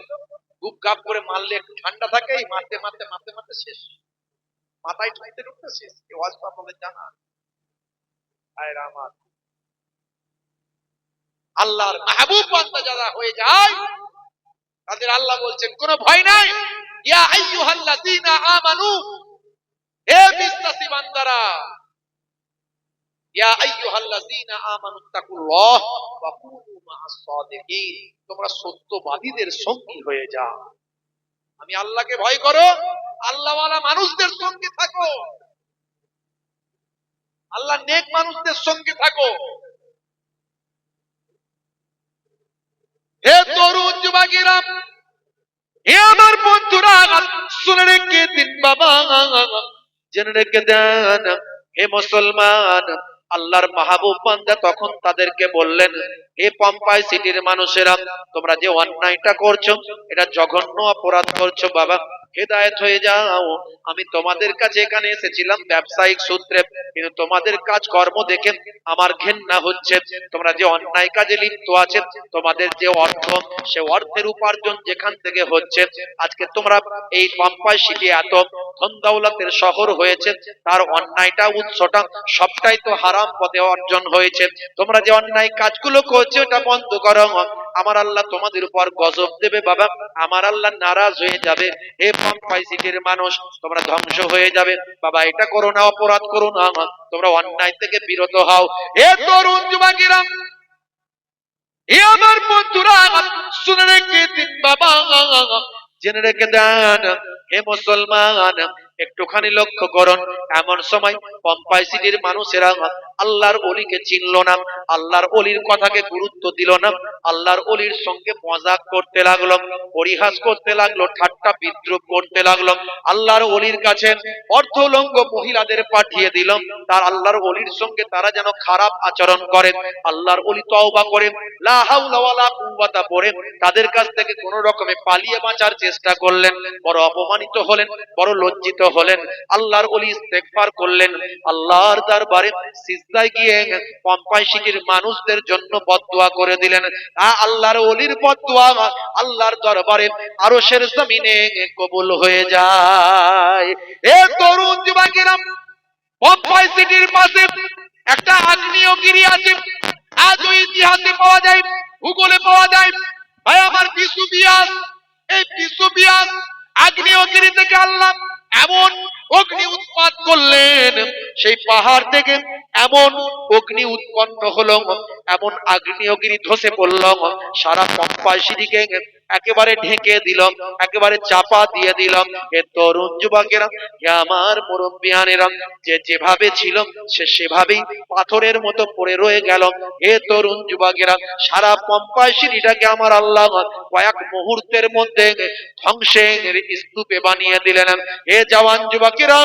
গুপ গাপ করে মারলে একটু ঠান্ডা থাকে, মারতে মারতে মারতে মারতে শেষ, মাথায় ঢুকতে ঢুকতে শেষ। কেউ আসবে আপনাদের জানা? হায়রে আমার, আল্লাহর মাহবুব বান্দা যারা হয়ে যায় তাদের আল্লাহ বলছেন কোনো ভয় নাই। ইয়া আইয়ুহাল্লাযীনা আমানু, হে বিশ্বাসী বান্দারা, ইয়া আইয়ুহাল্লাযীনা আমানু তাকুল্লাহ ওয়া কুনু মা'আস সাদিকিন, তোমরা সত্যবাদীদের সঙ্গী হয়ে যাও। আমি আল্লাহকে ভয় করো, আল্লাহওয়ালা মানুষদের সঙ্গে থাকো, আল্লাহ নেক মানুষদের সঙ্গে থাকো। হে তরুণ যুবকেরা, হে আমার বন্ধুরা, শুনে রেখে দিন বাবা, জেনে রেখে দেন, হে মুসলমান, আল্লাহর মাহবুব বান্দা তখন তাদেরকে বললেন, হে পম্পাই সিটির মানুষেরা, তোমরা যে অন্যায়টা করছো এটা জঘন্য অপরাধ করছো বাবা, হেদায়েত হয়ে যাও। আমি তোমাদের কাছে এখানে এসেছিলাম ব্যবসায়িক সূত্রে, কিন্তু তোমাদের কাজ কর্ম দেখে আমার ঘেন্না হচ্ছে। তোমরা যে অন্যায় কাজে লিপ্ত আছে, তোমাদের যে অর্থ, সে অর্থের উপার্জন যেখান থেকে হচ্ছে, আজকে তোমরা এই পম্পাই সিটি এত ধন দৌলতের শহর হয়েছে, তার অন্যায়টা উৎসটা সবটাই তো হারাম পথে অর্জন হয়েছে। তোমরা যে অন্যায় কাজগুলো করছো এটা বন্ধ করো, আমার আল্লাহ তোমাদের উপর গজব দেবে বাবা, আমার আল্লাহ নারাজ হয়ে যাবে। হে পম্পাই সিটির মানুষ, তোমরা ধ্বংস হয়ে যাবে বাবা, এটা করো না, অপরাধ করো না, তোমরা অন্যায় থেকে বিরত হও। হে তরুণ যুবকেরা, হে আমার বন্ধুরা, শুনে রেখে দিন বাবা, জেনে রেখে দেন, হে মুসলমান, একটুখানি লক্ষ্য করুন, এমন সময় পম্পাই সিটির মানুষেরা আল্লাহর ওলিকে চিনল না, আল্লাহর ওলির কথাকে গুরুত্ব দিল না, আল্লাহর ওলির সঙ্গে মজাক করতে লাগলো, পরিহাস করতে লাগলো, ঠাট্টা বিদ্রুপ করতে লাগলো। আল্লাহর ওলির কাছে অর্ধলঙ্গ মহিলাদের পাঠিয়ে দিল, তার আল্লাহর ওলির সঙ্গে তারা যেন খারাপ আচরণ করে। আল্লাহর ওলি তওবা করে লা হাওলা ওয়ালা কুওয়াতা পড়ে তাদের কাছ থেকে কোন রকমে পালিয়ে বাঁচার চেষ্টা করলেন। বড় অপমানিত হলেন, বড় লজ্জিত হলেন। আল্লাহর ওলি ইস্তেগফার করলেন, আল্লাহর দরবারে সিজদায় গিয়ে পম্পাই সিটির মানুষদের জন্য বদদুয়া করে দিলেন। আল্লাহর ওলির বদদুয়া আল্লাহর দরবারে আরশের জমিনে কবুল হয়ে যায়। এ তরুণ যুবকেরা, পম্পাই সিটির পাশে একটা আগ্নেয়গিরি আছে, আজও ইতিহাসে পাওয়া যায়, ভূগোলে পাওয়া যায়। ভাই আমার বিসুবিয়াস, এই বিসুবিয়াস আগ্নেয়গিরি থেকে আল্লাহ এমন অগ্নি উৎপাত করলেন, সেই পাহাড় থেকে এমন অগ্নি উৎপন্ন হলো, এমন আগ্নেয়গিরি ধসে পড়ল, সারা পম্পাই সিটিকে একেবারে ঢেকে দিল, একেবারে চাপা দিয়ে দিল। এ তরুণ যুবকেরা, হে আমার মুরব্বিয়ানেরা, যে যেভাবে ছিল সে সেভাবেই পাথরের মতো পড়ে রয়ে গেল। হে তরুণ যুবকেরা, সারা পম্পাই সিটিটাকে আমার আল্লাহ কয়েক মুহূর্তের মধ্যে ধ্বংসের স্তূপে বানিয়ে দিলেন। হে জওয়ান যুবকেরা,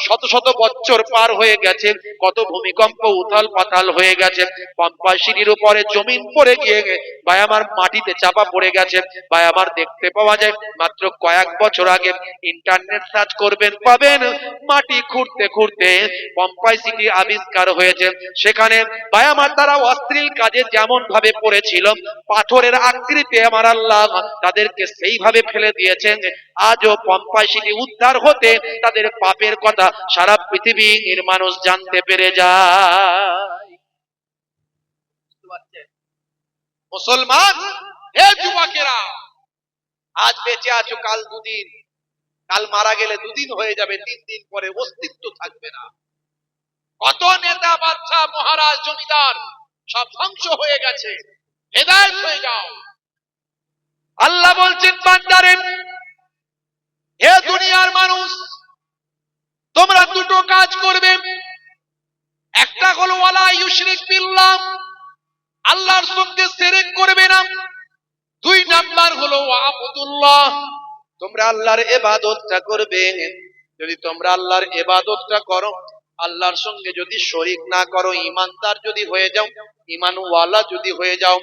শত শত বছর পার হয়ে গেছে, কত ভূমিকম্প উথাল পাতাল হয়ে গেছে, পম্পাই সিটির উপরে জমিন পড়ে গিয়ে ভাই আমার মাটিতে চাপা পড়ে গেছে। ভাই আমার দেখতে পাওয়া যায়, মাত্র কয়েক বছর আগে ইন্টারনেট সার্চ করবেন, পাবেন মাটি খুঁড়তে খুঁড়তে পম্পাই সিটি আবিষ্কার হয়েছে। সেখানে ভাই আমার তারা অশ্লীল কাজে যেমন ভাবে পড়েছিল, পাথরের আকৃতিতে আমার আল্লাহ তাদেরকে সেইভাবে ফেলে দিয়েছেন। আজও পম্পাই সিটি উদ্ধার হতে তাদের পাপের কথা সারা পৃথিবীর মানুষ জানতে পেরে যায়। মুসলমান, হে যুবকেরা, আজ বেঁচে আছো, কাল দুদিন, কাল মারা গেলে দুদিন হয়ে যাবে, 3 দিন পরে অস্তিত্ব থাকবে না। কত নেতা, বাদশা, মহারাজ, জমিদার সব ধ্বংস হয়ে গেছে। হেদায়েত হয়ে যাও। আল্লাহ বলছেন বান্দারে, হে দুনিয়ার মানুষ, তোমরা দুটো কাজ করবে। একটা হলো ওয়ালা ইউশরিক বিল্লাহ, আল্লাহর সঙ্গে শিরক করবে না। 2 নাম্বার হলো ওয়াবুদুল্লাহ, তোমরা আল্লাহর ইবাদতটা করবে। যদি তোমরা আল্লাহর ইবাদতটা করো, আল্লাহর সঙ্গে যদি শরীক না করো, ঈমানদার যদি হয়ে যাও, ঈমানওয়ালা যদি হয়ে যাও,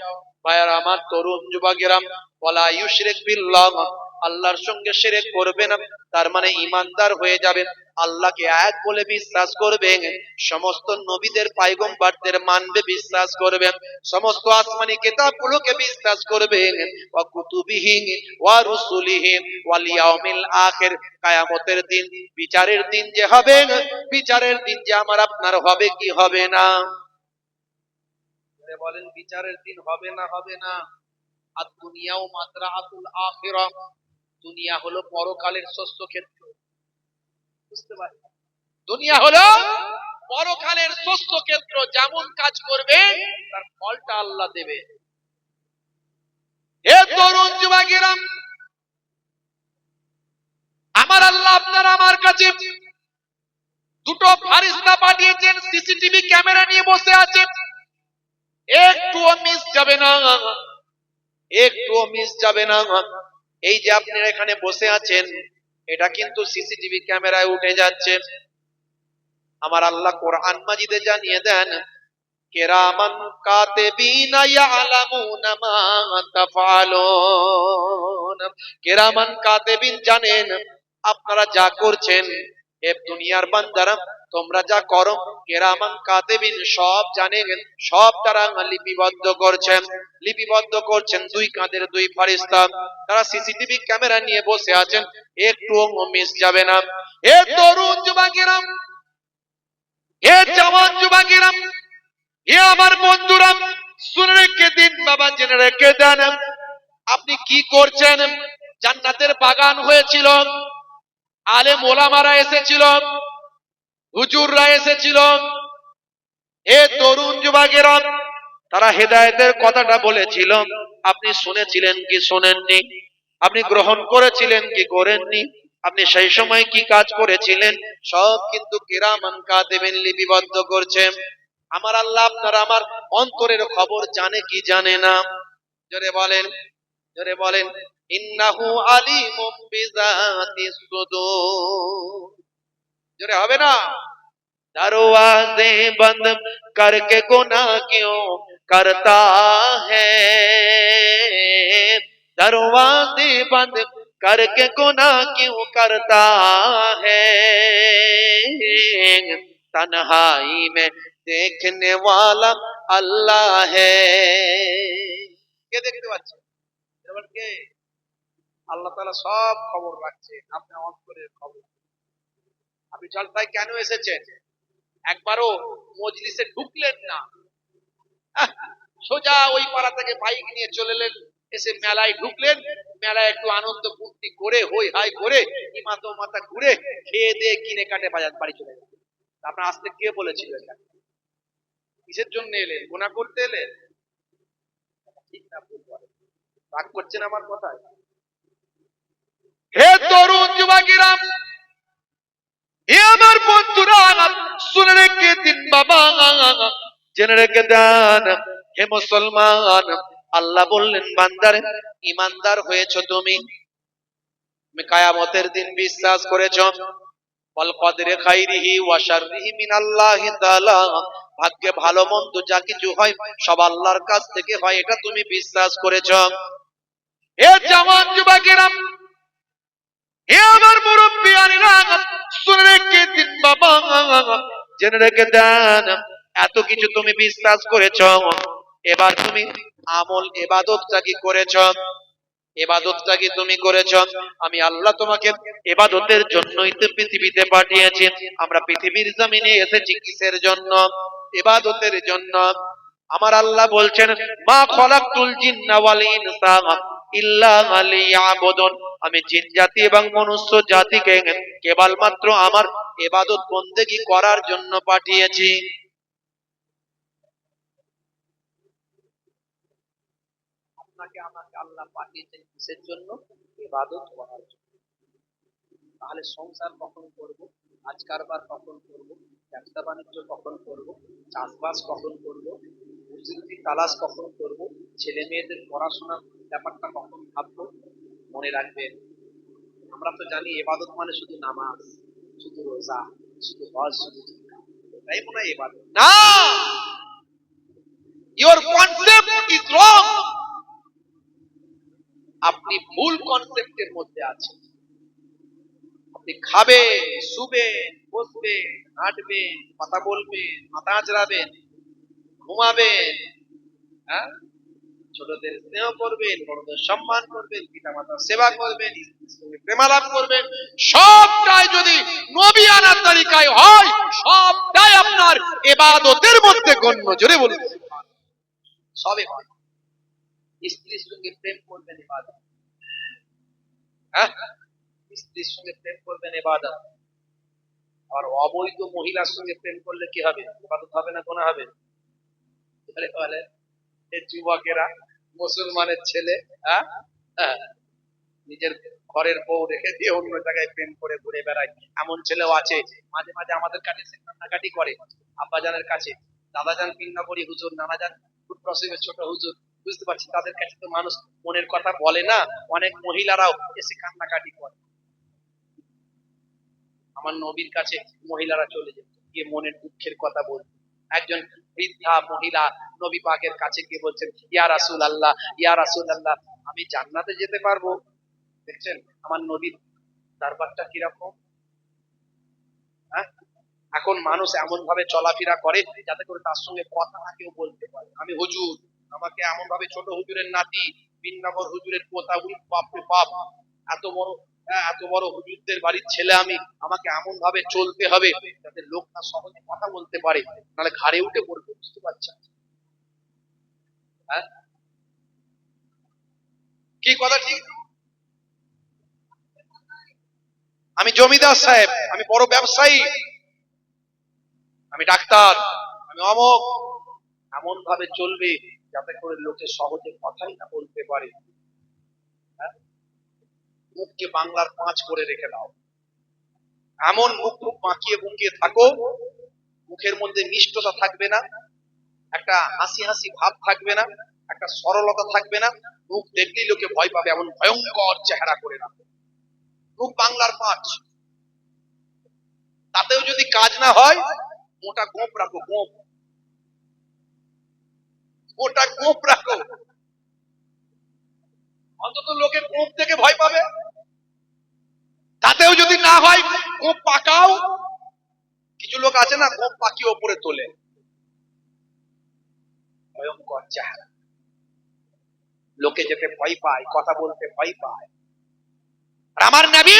ভাইয়ার আমার তরুণ যুবকেরা, ওয়ালা ইউশরিক বিল্লাহ, আল্লাহর সঙ্গে শিরক করবে না, তার মানে ঈমানদার হয়ে যাবে, আল্লাহকে এক বলে বিশ্বাস করবে, সমস্ত নবীদের পয়গম্বরদের মানবে, বিশ্বাস করবে, সমস্ত আসমানি কিতাবগুলোকে বিশ্বাস করবে, ওয়া কুতুবিহি ওয়া রুসুলিহি ওয়াল ইয়াউমিল আখির, কিয়ামতের দিন, বিচারের দিন যে হবে, বিচারের দিন যে আমার আপনার হবে কি হবে না? বলেন, বিচারের দিন হবে না হবে না? আর দুনিয়াও মাযরাআতুল আখিরাহ, দুনিয়া হলো পরকালের শস্য ক্ষেত্র। বুঝতে পারছেন? দুনিয়া হলো পরকালের শস্য ক্ষেত্র, যেমন কাজ করবে তার ফলটা আল্লাহ দেবে। হে তরুণ যুবকেরা, আমার আল্লাহ আপনার আমার কাছে দুটো ফারিস্তা পাঠিয়েছেন, সিসিটিভি ক্যামেরা নিয়ে বসে আছে, একটুও মিস যাবে না, একটুও মিস যাবে না। এই যে আপনারা এখানে বসে আছেন, এটা কিন্তু সিসিটিভি ক্যামেরায় উঠে যাচ্ছে। আমার আল্লাহ কোরআন মাজিদে জানিয়ে দেন, কিরামান কাতিবিনা ইয়ালামুনা মা তাফআলুন, কিরামান কাতিবিন জানেন আপনারা যা করছেন। এ দুনিয়ার বান্দারা, তোমরা যা করো, কিরামান কাতিবিন সব জানেন, সব তারা লিপিবদ্ধ করছেন, লিপিবদ্ধ করছেন। 2 কাঁধের 2 ফেরেশতা, তারা সিসিটিভি ক্যামেরা নিয়ে বসে আছেন, একটুও মিস যাবে না। হে তরুণ যুবকেরা, হে জওয়ান যুবকেরা, হে আমার বন্ধুরা, শুনে রেখে দিন বাবা, জেনে রেখে দেন, আপনি কি করছেন? জান্নাতের বাগান হয়েছিল, আলেম ওলামারা এসেছিল, হুজুররা এসেছিল। হে তরুণ যুবকেরা, তারা হেদায়েতের কথাটা বলেছিল, আপনি শুনেছিলেন কি শোনেননি? আপনি গ্রহণ করেছিলেন কি করেননি? আপনি সেই সময় কি কাজ করেছিলেন সব কিন্তু কিরামান কাতিবিন লিপিবদ্ধ করছেন। আমার আল্লাহ আপনার আমার অন্তরের খবর জানে কি জানে না? জোরে বলেন, জোরে বলেন। ইন্নাহু আলিমুম বিযাতিস সুদূর। জোরে হবে না? दरवाजे बंद करके गुनाह क्यों करता है, दरवाजे बंद करके गुनाह क्यों करता है, तन्हाई में देखने वाला अल्लाह है। কে দেখতে পাচ্ছেন? এবার কে? আল্লাহ তাআলা সব খবর রাখছেন, আপনার অন্তরের খবর। আপনি জলসায় কেন এসেছেন? একবারও মজলিসে ঢুকলেন না, সোজা ওই পাড়া থেকে বাইক নিয়ে চলে এলেন, এসে মেলায় ঢুকলেন, মেলায় একটু আনন্দ ফুর্তি করে হই হাই করে ইমাতো মাথা ঘুরে খেয়ে দিয়ে কিনে কাটে বাজার বাড়ি চলে গেলেন। আপনার আসতে কে বলেছিল? কিসের জন্য এলেন? গুনাহ করতে এলেন? ঠিক না? রাগ করছেন আমার কথায়? হে তরুণ যুবকেরা, হে আমার বন্ধুরা, শুনে রেখে দিন বাবা, জেনে রেখে দেন। হে মুসলমান, আল্লাহ বললেন বান্দারে, ইমানদার হয়েছো তুমি, তুমি কিয়ামতের দিন বিশ্বাস করেছো, ওয়াল কদরে খাইরিহি ওয়া শাররিহি মিনাল্লাহি তাআলা, ভাগ্যে ভালো মন্দ যা কিছু হয় সব আল্লাহর কাছ থেকে হয়, এটা তুমি বিশ্বাস করেছো। হে জওয়ান যুবকেরা, হে আমার মুরব্বিয়ানেরা, শুনে রেখে দিন বাবা, জেনে রেখে দেন, এত কিছু তুমি বিশ্বাস করেছো, এবার তুমি আমল ইবাদতটা কি করেছো? ইবাদতটা কি তুমি করেছো? আমি আল্লাহ তোমাকে ইবাদতের জন্যই তো পৃথিবীতে পাঠিয়েছি। আমরা পৃথিবীর জমিনে এসেছি কিসের জন্য? ইবাদতের জন্য। আমার আল্লাহ বলছেন, মা খলাকতুল জিন্না ওয়াল ইনসা ইল্লা লিয়াবুদুন, আমি জিন জাতি এবং মনুষ্য জাতিকে কেবলমাত্র আমার ইবাদত বন্দেগী করার জন্য পাঠিয়েছি। আপনাকে আমাকে আল্লাহ পাঠিয়েছেন কিসের জন্য? ইবাদত করার জন্য। তাহলে সংসার কখন করব, কাজ কারবার কখন করব, ব্যবসা বাণিজ্য কখন করব, চাষবাস কখন করব, রুজি তালাশ কখন করব, ছেলে মেয়েদের পড়াশোনার ব্যাপারটা কখন ভাববো? মনে রাখবেন, আমরা তো জানি ইবাদত মানে শুধু নামাজ, শুধু রোজা, শুধু হজ, শুধু যাকাত, তাই মনে হয় ইবাদত না। Your concept is wrong. আপনি ভুল কনসেপ্টের মধ্যে আছেন। আপনি খাবেন, শুবেন, বসবেন, হাঁটবেন, কথা বলবেন, মাথা আঁচড়াবেন, ঘুমাবেন, হ্যাঁ, ছোটদের স্নেহ করবেন, বড়দের সম্মান করবেন, পিতা মাতার সেবা করবেন, স্ত্রীর সঙ্গে প্রেমালাপ করবেন, সবটাই যদি নবিয়ানার তরিকায় হয়, সবটাই আপনার ইবাদতের মধ্যে গণ্য। জোরে বলুন সবে হয়। স্ত্রীর সঙ্গে প্রেম করবেন ইবাদত, হ্যাঁ, স্ত্রীর সঙ্গে প্রেম করবেন ইবাদত। আর অবৈধ মহিলার সঙ্গে প্রেম করলে কি হবে? ইবাদত হবে না, গুনাহ হবে? বলে যুবকেরা, মুসলমানের ছেলে, হ্যাঁ, নিজের ঘরের বউ রেখে দিয়ে অন্য জায়গায় প্রেম করে ঘুরে বেড়ায়, এমন ছেলেও আছে। মাঝে মাঝে আমাদের কাছে কান্নাকাটি করে, আব্বাজানের কাছে, দাদাজান পিন্নাগরি হুজুর, নানাজান প্রসিমের ছোট হুজুর, বুঝতে পারছি তাদের কাছে তো মানুষ মনের কথা বলে না, অনেক মহিলারাও এসে কান্নাকাটি করে। আমার নবীর কাছে মহিলারা চলে যেত, গিয়ে মনের দুঃখের কথা বলতো। একজন বৃদ্ধা মহিলা নবী পাকের কাছে গিয়ে বলছেন, ইয়া রাসূলুল্লাহ, ইয়া রাসূলুল্লাহ, আমি জান্নাতে যেতে পারবো? দেখছেন আমার নবীর দরবারটা কিরকম। হ্যাঁ, এখন মানুষ এমন ভাবে চলাফেরা করে যাতে করে তার সঙ্গে কথা না কেউ বলতে পারে। আমি হুজুর, আমাকে এমন ভাবে, ছোট হুজুরের নাতি, বিননগর হুজুরের পোতা, বাপরে বাপ, এত বড়, এত বড় হুজুরদের বাড়ির ছেলে আমি, আমাকে এমন ভাবে চলতে হবে যাতে লোক না সহজে কথা বলতে পারে, নাহলে ঘাড়ে উঠে পড়বে। বুঝতে পারছেন? হ্যাঁ, কি কথা ঠিক? আমি জমিদার সাহেব, আমি বড় ব্যবসায়ী, আমি ডাক্তার, আমি অমক, এমন ভাবে চলবে যাতে করে লোকে সহজে কথাই না বলতে পারে। মুখকে বাংলার 5 করে রেখে দাও, এমন মুখ মুখ বাঁকিয়ে বুঁকিয়ে থাকো, মুখের মধ্যে মিষ্টতা থাকবে না, একটা হাসি হাসি ভাব থাকবে না, একটা সরলতা থাকবে না, মুখ দেখলেই লোকে ভয় পাবে এমন ভয়ঙ্কর চেহারা করে রাখো। মুখ বাংলার 5। তাতেও যদি কাজ না হয়, মোটা গোঁপ রাখো, গোঁপ, মোটা গোঁপ রাখো, অন্তত লোকে গোঁপ থেকে ভয় পাবে। তাতেও যদি না হয়, গোঁপ পাকাও। কিছু লোক আছে না, গোঁপ পাকিয়ে ওপরে তোলে, ভয়ঙ্কর চেহারা, লোকে যেতে ভয় পায়, কথা বলতে ভয় পায়। আর আমার নবী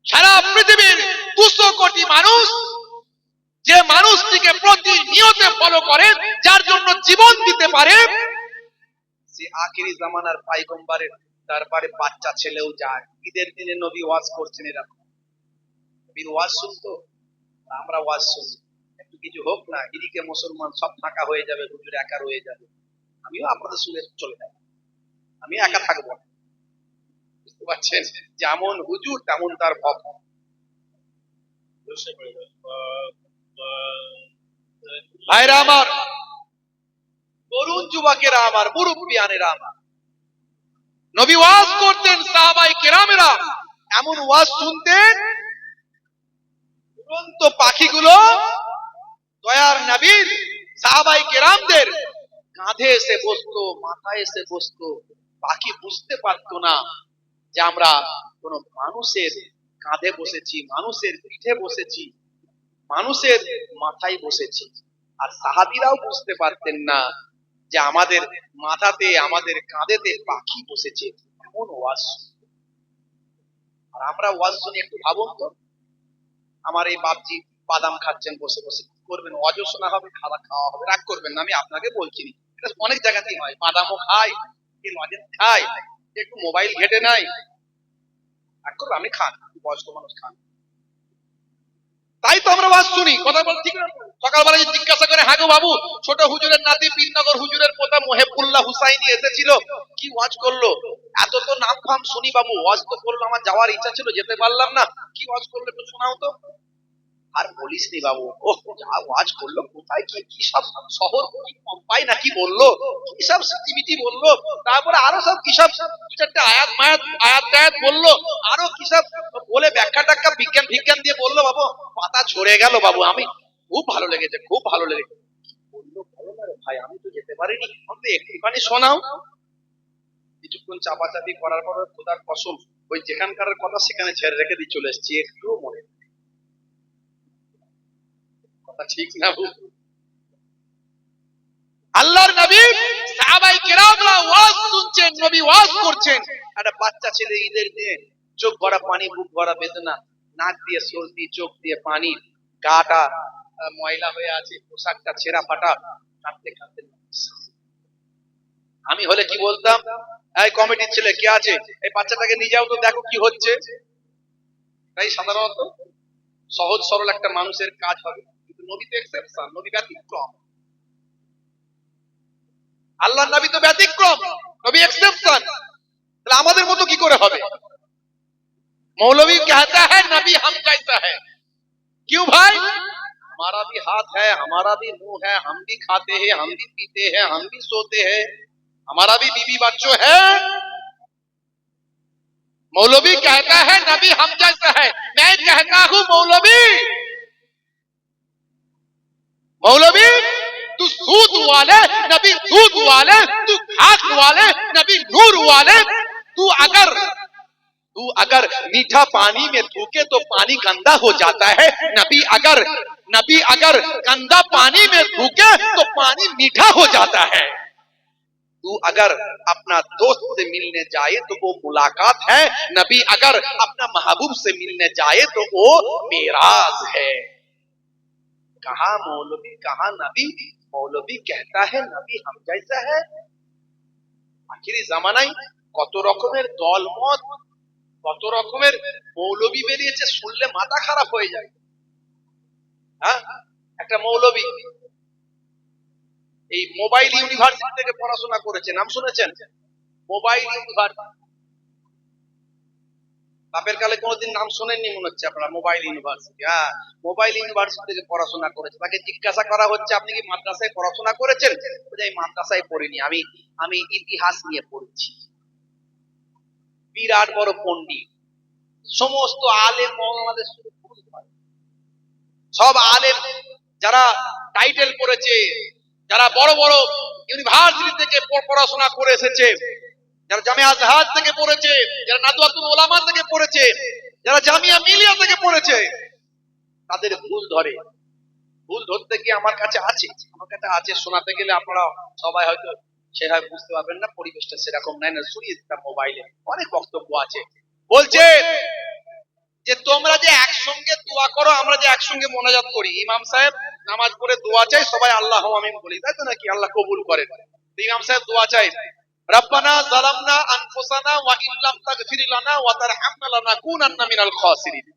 সারা পৃথিবীর 200 কোটি মানুষ, যে মানুষটিকে প্রতিনিয়ত ফলো করে, যার জন্য জীবন দিতে পারে, সে আখিরি জামানার পয়গম্বরের দরবারে বাচ্চা ছেলেও যায়। ঈদের দিনে নবী ওয়াজ করছেন, এরকম নবীর ওয়াজ শুনতো, আমরা ওয়াজ শুনি, একটু কিছু হোক না, এদিকে মুসলমান সব ফাঁকা হয়ে যাবে, হুজুর একা রয়ে যাবে, আমিও আপনাদের শুনে চলে যাব, আমি একা থাকবো না। বুঝতে পারছেন, যেমন হুজুর তেমন তার ভক্ত। ভাইরা আমার, তরুণ যুবকেরা আমার, মুরব্বিয়ানেরা আমার, নবী ওয়াজ করতেন, সাহাবায়ে কেরামেরা এমন ওয়াজ শুনতেন, উড়ন্ত পাখিগুলো দয়ার নবীর সাহাবায়ে কেরামদের কাঁধে এসে বসতো, মাথায় এসে বসতো। পাখি বুঝতে পারতো না যে আমরা কোন মানুষের কাঁধে বসেছি, মানুষের পিঠে বসেছি, মানুষের মাথায় বসেছি। আর সাহাবীরাও বুঝতে পারতেন না যে আমাদের মাথাতে, আমাদের কাঁধেতে পাখি বসেছে। এমন ওয়াজ। আর আমরা ওয়াজ শুনে একটু ভাবুন তো, আমার এই বাপজি বাদাম খাচ্ছেন বসে বসে, কি করবেন? ওয়াজও শোনা হবে, খাওয়া খাওয়া হবে, রাগ করবেন না, আমি আপনাকে বলছি না, এটা অনেক জায়গাতেই হয়, বাদামও খায়, লজেন্স খায়, একটু মোবাইল ঘেটে নাই, রাগ করবে, আপনি খান, বয়স্ক মানুষ খান। তাই তো আমরা ওয়াজ শুনি, কথা বল ঠিক না? সকালবেলা জিজ্ঞাসা করে, হ্যাঁ গো বাবু, ছোট হুজুরের নাতি পীরনগর হুজুরের পোতা মহেবুল্লাহ হুসাইনি এসেছিল, কি ওয়াজ করলো? এত তো নাম ফাম শুনি বাবু, ওয়াজ তো করলো, আমার যাওয়ার ইচ্ছা ছিল, যেতে পারলাম না, কি ওয়াজ করলো একটু শোনাও তো। আর বলিস নি বাবু, ও যা ওয়াজ করলো, কোথায় কি কি সব শহর কি পম্পাই নাকি বললো, কি সব সিটিমিটি বললো, তারপরে আরো সব কি সব চারটে আয়াত মায়াত আয়াত টায়াত বললো, আরো কি সব বলে ব্যাখ্যা টাখ্যা বিজ্ঞান বিজ্ঞান দিয়ে বললো, বাবু পাতা ঝরে গেল বাবু, আমি খুব ভালো লেগেছে, খুব ভালো লেগেছে। বললো ভালো না রে ভাই, আমি তো যেতে পারিনি, আমাকে একটুখানি শোনাও। কিছুক্ষণ চাপাচাপি করার পর খোদার কসম, ওই যেখানকার কথা সেখানে ছেড়ে রেখে দিয়ে চলে এসেছি, একটুও মনে নেই। কথা ঠিক না? আল্লাহর নবী সাহাবায়ে কেরামরা ওয়াজ শুনছেন, নবী ওয়াজ করছেন, একটা বাচ্চা ছেলে ঈদের দিনে চোখ ভরা পানি, বুক ভরা বেদনা, নাক দিয়ে সর্দি, চোখ দিয়ে পানি, গাটা ময়লা হয়ে আছে, পোশাকটা ছেঁড়া ফাটা, কাঁদতে কাঁদতে। আমি হলে কি বলতাম, এই কমিটির ছেলে কে আছে, এই বাচ্চাটাকে নিয়ে যাও তো, দেখো কি হচ্ছে। তাই সাধারণত সহজ সরল একটা মানুষের কাজ হবে, কিন্তু নবী তো এক্সেপশন, নবী ব্যতিক্রম। আল্লাহর নবী তো ব্যতিক্রম, নবী এক্সেপশন। তাহলে আমাদের মতো কি করে হবে? मौलवी कहता है नबी हम कैसा है, क्यों भाई? हमारा भी हाथ है, हमारा भी मुंह है, हम भी खाते हैं, हम भी पीते हैं, हम भी सोते हैं, हमारा भी बीवी बच्चों है। मौलवी कहता है नबी हम जैसा है, मैं कहता हूं मौलवी, मौलवी तू सूद वाले नबी, दूध वाले तू, खाक वाले नबी, नूर वाले तू अगर मीठा पानी में थूके तो पानी गंदा हो जाता है, नबी अगर गंदा पानी में थूके तो पानी मीठा हो जाता है। तू अगर अपना दोस्त से मिलने जाए तो वो मुलाकात है, नबी अगर अपना महबूब से मिलने जाए तो वो मेराज है। कहा मौलवी, कहा नबी? मौलवी कहता है नबी हम जैसा है। आखिरी जमानाয় কত রকমের দলমত, কত রকমের মৌলবী বেরিয়েছে, শুনলে মাথা খারাপ হয়ে যায়। হ্যাঁ, একটা মৌলবী এই মোবাইল ইউনিভার্সিটি থেকে পড়াশোনা করেছে, নাম শুনেছেন? Mobile university. বাপের কালে কোনোদিন নাম শোনেননি মনে হচ্ছে আপনারা, মোবাইল ইউনিভার্সিটি। হ্যাঁ, মোবাইল ইউনিভার্সিটি থেকে পড়াশোনা করেছে। তাকে জিজ্ঞাসা করা হচ্ছে আপনি কি মাদ্রাসায় পড়াশোনা করেছেন? বলছে এই মাদ্রাসায় পড়িনি, আমি আমি ইতিহাস নিয়ে পড়েছি। বিরাট বড় পণ্ডিত, সমস্ত আলেম মওলানাদের শুধু ভুল হয়। সব আলেম যারা টাইটেল করেছে, যারা বড় বড় ইউনিভার্সিটি থেকে পড়াশোনা করে এসেছে, যারা জামিয়া আজহার থেকে পড়েছে, যারা নাদওয়াতুল উলামা থেকে পড়েছে, যারা জামিয়া মিলিয়া থেকে পড়েছে, তাদের ভুল ধরে। ভুল ধরতে গিয়ে আমার কাছে আছে, শোনাতে গেলে আপনারা সবাই হয়তো সেভাবে বুঝতে পারবেন না, পরিবেশটা সেরকম নাই না, শুনিয়ে দিতাম মোবাইলে, অনেক বক্তব্য আছে। বলছে যে তোমরা যে একসঙ্গে দোয়া করো, আমরা যে একসঙ্গে মোনাজাত করি, ইমাম সাহেব নামাজ পড়ে দোয়া চাই, সবাই আল্লাহু আমিন বলি, তাই তো নাকি? আল্লাহ কবুল করেন। ইমাম সাহেব দোয়া চাই, রব্বানা যালামনা আনফুসানা ওয়া ইল্লাম তাগফির লানা ওয়া তারহামনা লানাকুনান্না মিনাল খাসিরিন,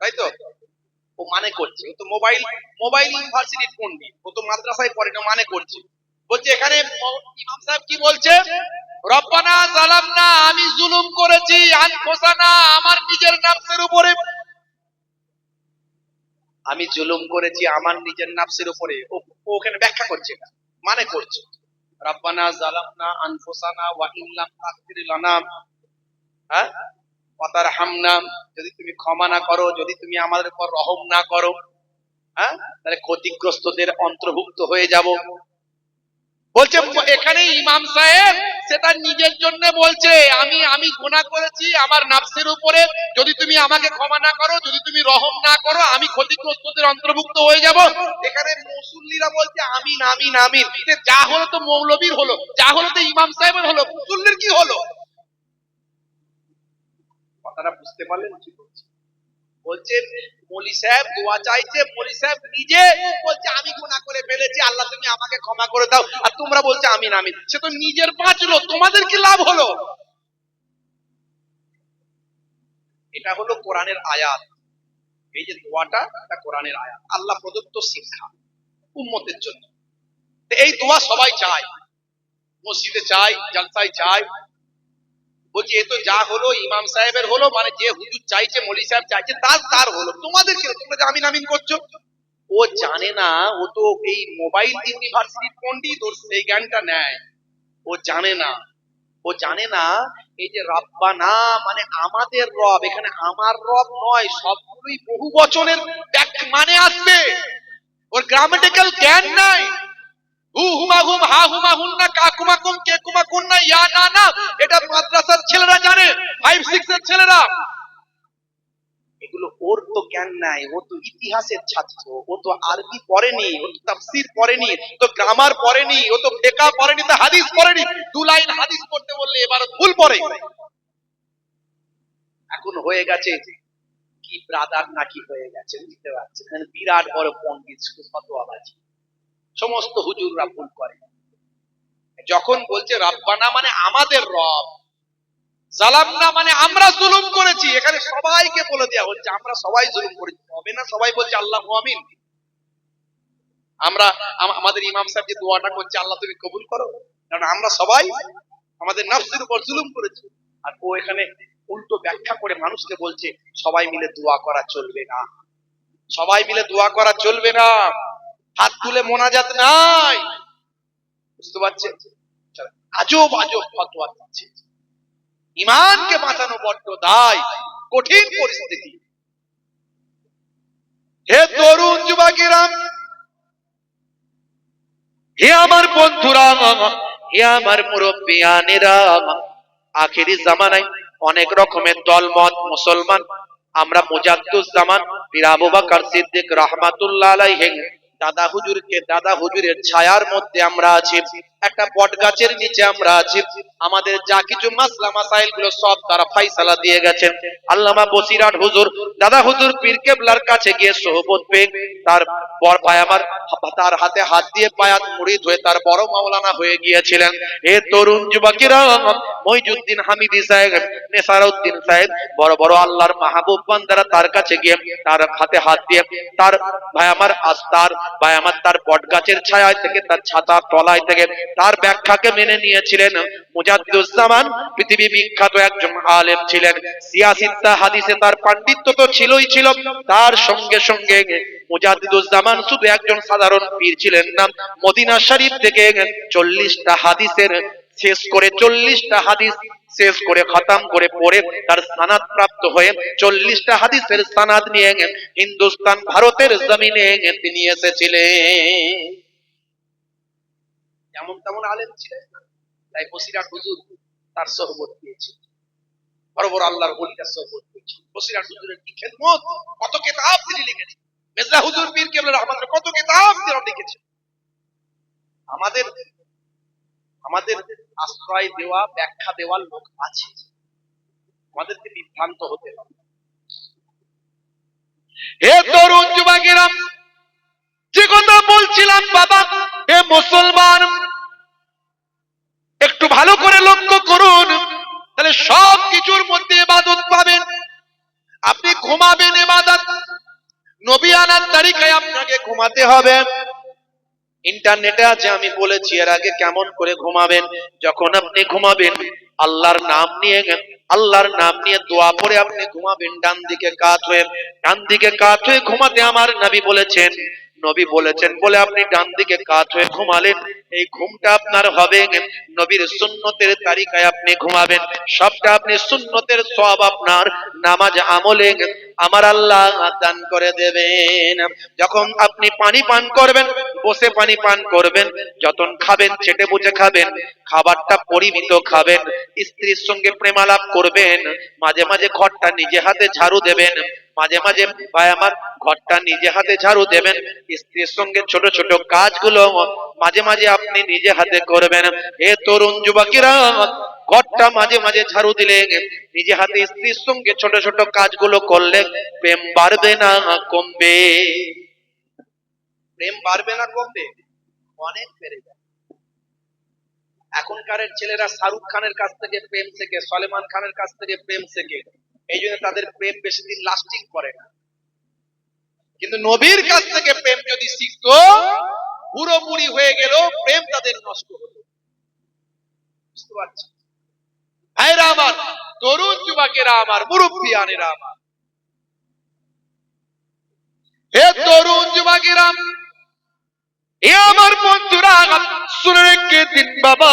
তাই তো? ও মানে করছে, ও তো মোবাইল ইউনিভার্সিটির পণ্ডিত, ও তো মাদ্রাসায় পড়ে না, মানে করছে। বলছে এখানে ইমাম সাহেব কি বলছে? রব্বানা যালামনা, আমি জুলুম করেছি, আনফুসানা, আমার নিজের নাফসের উপরে আমি জুলুম করেছি, আমার নিজের নাফসের উপরে। ও ওখানে ব্যাখ্যা করছে না, মানে করছে রব্বানা যালামনা আনফুসানা ওয়া ইল্লাম তাগফির লানা, হ্যাঁ, ওয়া তারহামনা, যদি তুমি ক্ষমা না করো, যদি তুমি আমাদের উপর রহম না করো, হ্যাঁ, তাহলে ক্ষতিগ্রস্তদের অন্তর্ভুক্ত হয়ে যাব। বলছে এখানে ইমাম সাহেব সেটা নিজের জন্য বলছে, আমি গুনাহ করেছি আমার নাফসের উপরে, যদি তুমি আমাকে ক্ষমা না করো, যদি তুমি রহম না করো, আমি ক্ষতিগ্রস্তদের অন্তর্ভুক্ত হয়ে যাব। এখানে মুসল্লিরা বলছে আমিন আমিন আমিন। যা হলো তো মৌলবীর হলো, যা হলো তো ইমাম সাহেবের হলো, মুসল্লির কি হলো? কথাটা বুঝতে পারলেন কি বলছি? বলছে মৌলী সাহেব দোয়া চাইছে, মৌলী সাহেব নিজে বলছে আমি গুনাহ করে ফেলেছি, আল্লাহ তুমি আমাকে ক্ষমা করে দাও, আর তোমরা বলছে আমিন আমিন। সে তো নিজের বাঁচলো, তোমাদের কি লাভ হলো? এটা হলো কোরআনের আয়াত। এই যে দোয়াটা, এটা কোরআনের আয়াত, আল্লাহ প্রদত্ত শিক্ষা উম্মতের জন্য। এই দোয়া সবাই চায়, মসজিদে চায়, জলসায় চায়। বলছি এ তো যা হলো ইমাম সাহেবের হলো, মানে যে হুজুর চাইছে, মৌলী সাহেব চাইছে, তার হলো, তোমাদের কি? তোমরা যে আমিন আমিন করছো। ও জানে না, ও তো এই মোবাইল ইউনিভার্সিটির পণ্ডিত, ওর সেই জ্ঞানটা নেয়। ও জানে না, ও জানে না এই যে রব্বানা মানে আমাদের রব, এখানে আমার রব নয়, সবগুলোই বহু বচনের মানে আসবে। ওর গ্রামাটিক্যাল জ্ঞান নাই। হু হুমা হুম, হা হুমা হুন্না, কা কুমা কুম, কে কুমা কুন্না, ইয়া না না, এটা মাদ্রাসার ছেলেরা জানে, 5-6 এর ছেলেরা। এগুলো ওর তো জ্ঞান নাই, ও তো ইতিহাসের ছাত্র, ও তো আরবি পড়েনি, ও তো তাফসীর পড়েনি, তো গ্রামার পড়েনি, ও তো ফিকহ পড়েনি, তো হাদিস পড়েনি। 2 লাইন হাদিস পড়তে বললে এবার ভুল পড়ে। এখন হয়ে গেছে কি ব্রাদার নাকি হয়ে গেছে, বুঝতে পারছেন? এখানে বিরাট বড় পণ্ডিত, শুধু ফতোয়াবাজি, সমস্ত হুজুররা ভুল করে। যখন বলছে রব্বানা মানে আমাদের রব, জালামনা মানে আমরা জুলুম করেছি, এখানে সবাইকে বলে দেওয়া হচ্ছে আমরা সবাই জুলুম করেছি। হবে না সবাই বলছে আল্লাহু আমিন? আমরা আমাদের ইমাম সাহেব যে দোয়াটা করছে, আল্লাহ তুমি কবুল করো, কারণ আমরা সবাই আমাদের নফসের উপর জুলুম করেছি। আর ও এখানে উল্টো ব্যাখ্যা করে মানুষকে বলছে সবাই মিলে দোয়া করা চলবে না, সবাই মিলে দোয়া করা চলবে না, হাত তুলে মোনাজাত নাই। বুঝতে পারছেন? আজব আজব ফতোয়া দিচ্ছে। ইমানকে বাঁচানো বড্ড দায়, কঠিন পরিস্থিতি। হে তরুণ যুবকেরা, হে আমার বন্ধুরা, হে আমার মুরব্বিয়ানেরা, আখেরি জামানায় অনেক রকমের দলমত মুসলমান। আমরা মুজাদ্দুজ্জামান পীর আবু বকর সিদ্দিক রাহমাতুল্লাহ আলাইহি দাদা হুজুরের ছায়ার মধ্যে আমরা আছি, একটা বট গাছের নিচে আমরা আছি। আমাদের যা কিছু মাসলা মাসাইল গুলো সব তারা ফয়সালা দিয়ে গেছেন। আল্লামা বসিরহাট হুজুর দাদা হুজুর পীর কেবলার কাছে গিয়ে সোহবত পেয়ে তার বড় ভাই আমার তার হাতে হাত দিয়ে বায়াত মুরিদ হয়ে তার বড় মাওলানা হয়ে গিয়েছিলেন। হে তরুণ যুবকেরা, মইজুদ্দিন হামিদি সাহেব, নেসারউদ্দিন সাহেব, বড় বড় আল্লাহর মাহবুব বান্দারা তার কাছে গিয়ে তার হাতে হাত দিয়ে তার ভাই আমার আস্তার ভাই আমার তার বট গাছের ছায়া থেকে, তার ছাতার তলায় থেকে তার ব্যাখ্যাকে মেনে নিয়েছিলেন। মুজাদ্দুজ্জামান পৃথিবী বিখ্যাত একজন আলেম ছিলেন, সিয়াসিত্তা হাদিসে তার পাণ্ডিত্য তো ছিলই ছিল, তার সঙ্গে সঙ্গে মুজাদ্দিদুজ্জামান শুধু একজন সাধারণ পীর ছিলেন না, মদিনা শরীফ থেকে 40টা হাদিসের শেষ করে 40টা হাদিস শেষ করে খতম করে পড়ে তার সানাদ প্রাপ্ত হয়ে 40টা হাদিসের সানাদ নিয়ে হিন্দুস্তান ভারতের জমিনে তিনি এসেছিলেন। যেমন তেমন আলেম ছিলেন না। তাই বসিরহাট হুজুর তার সহবত পেয়েছিল, বড় বড় আল্লাহর ওলিরা সহবত পেয়েছিল। বসিরহাট হুজুরের কি খেদমত, কত কিতাব তিনি লিখেছেন। মির্জা হুজুর পীর কেবলা রহমাতুল্লাহ কত কিতাব তিনি লিখেছেন। আমাদের আমাদের আশ্রয় দেওয়া, ব্যাখ্যা দেওয়ার লোক আছে, আমাদেরকে বিভ্রান্ত হতে হবে। হে তরুণ যুবকেরা, যে কথা বলছিলাম বাবা, হে মুসলমান, একটু ভালো করে লক্ষ্য করুন, তাহলে সব কিছুর মধ্যে ইবাদত পাবেন। আপনি ঘুমাবেন ইবাদত, নবী আনার তারিখায় আপনাকে ঘুমাতে হবে। ইন্টারনেটে আছে, আমি বলেছি এর আগে কেমন করে ঘুমাবেন। যখন আপনি ঘুমাবেন আল্লাহর নাম নিয়ে, আল্লাহর নাম নিয়ে দোয়া পড়ে আপনি ঘুমাবেন ডান দিকে কাত হয়ে। ডান দিকে কাত হয়ে ঘুমাতে আমার নবী বলেছেন, নবী বলেছেন বলে আপনি ডান দিকে কাত হয়ে ঘুমালেন, এই ঘুমটা আপনার হবে নবীর সুন্নতের তারিকায় আপনি ঘুমাবেন, সবটা আপনি সুন্নতের সওয়াব আপনার নামাজ আমলে আমার আল্লাহ দান করে দেবেন। যখন আপনি পানি পান করবেন, বসে পানি পান করবেন, যখন খাবেন চেটে বুঝে খাবেন, খাবারটা পরিমিত খাবেন, স্ত্রীর সঙ্গে প্রেমালাপ করবেন, মাঝে মাঝে ঘরটা নিজে হাতে ঝাড়ু দেবেন, মাঝে মাঝে ভাই আমার ঘরটা নিজে হাতে ঝাড়ু দেবেন, স্ত্রীর সঙ্গে ছোট ছোট কাজগুলো মাঝে মাঝে আপনি নিজে হাতে করবেন। হে তরুণ যুবকেরা, ঘরটা মাঝে মাঝে ঝাড়ু দিলে, নিজে হাতে স্ত্রীর সঙ্গে ছোট ছোট কাজগুলো করলে প্রেম বাড়বে না কমবে? প্রেম বাড়বে না কমবে? অনেক বেড়ে যাবে। এখনকার ছেলেরা শাহরুখ খানের কাছ থেকে প্রেম শেখে, সলমান খানের কাছ থেকে প্রেম শেখে, এই জন্য তাদের প্রেম বেশি দিন লাস্টিং করে না। কিন্তু নবীর কাছ থেকে প্রেম যদি শিখতো, পুরোপুরি হয়ে গেল, প্রেম তাদের নষ্ট হতো। বুঝতে পারছি ভাইরা আমার, তরুণ যুবকেরা আমার, মুরব্বিয়ানেরা আমার, হে তরুণ যুবকেরা, এ আমার বন্ধুরা, শুনে রেখে দিন বাবা,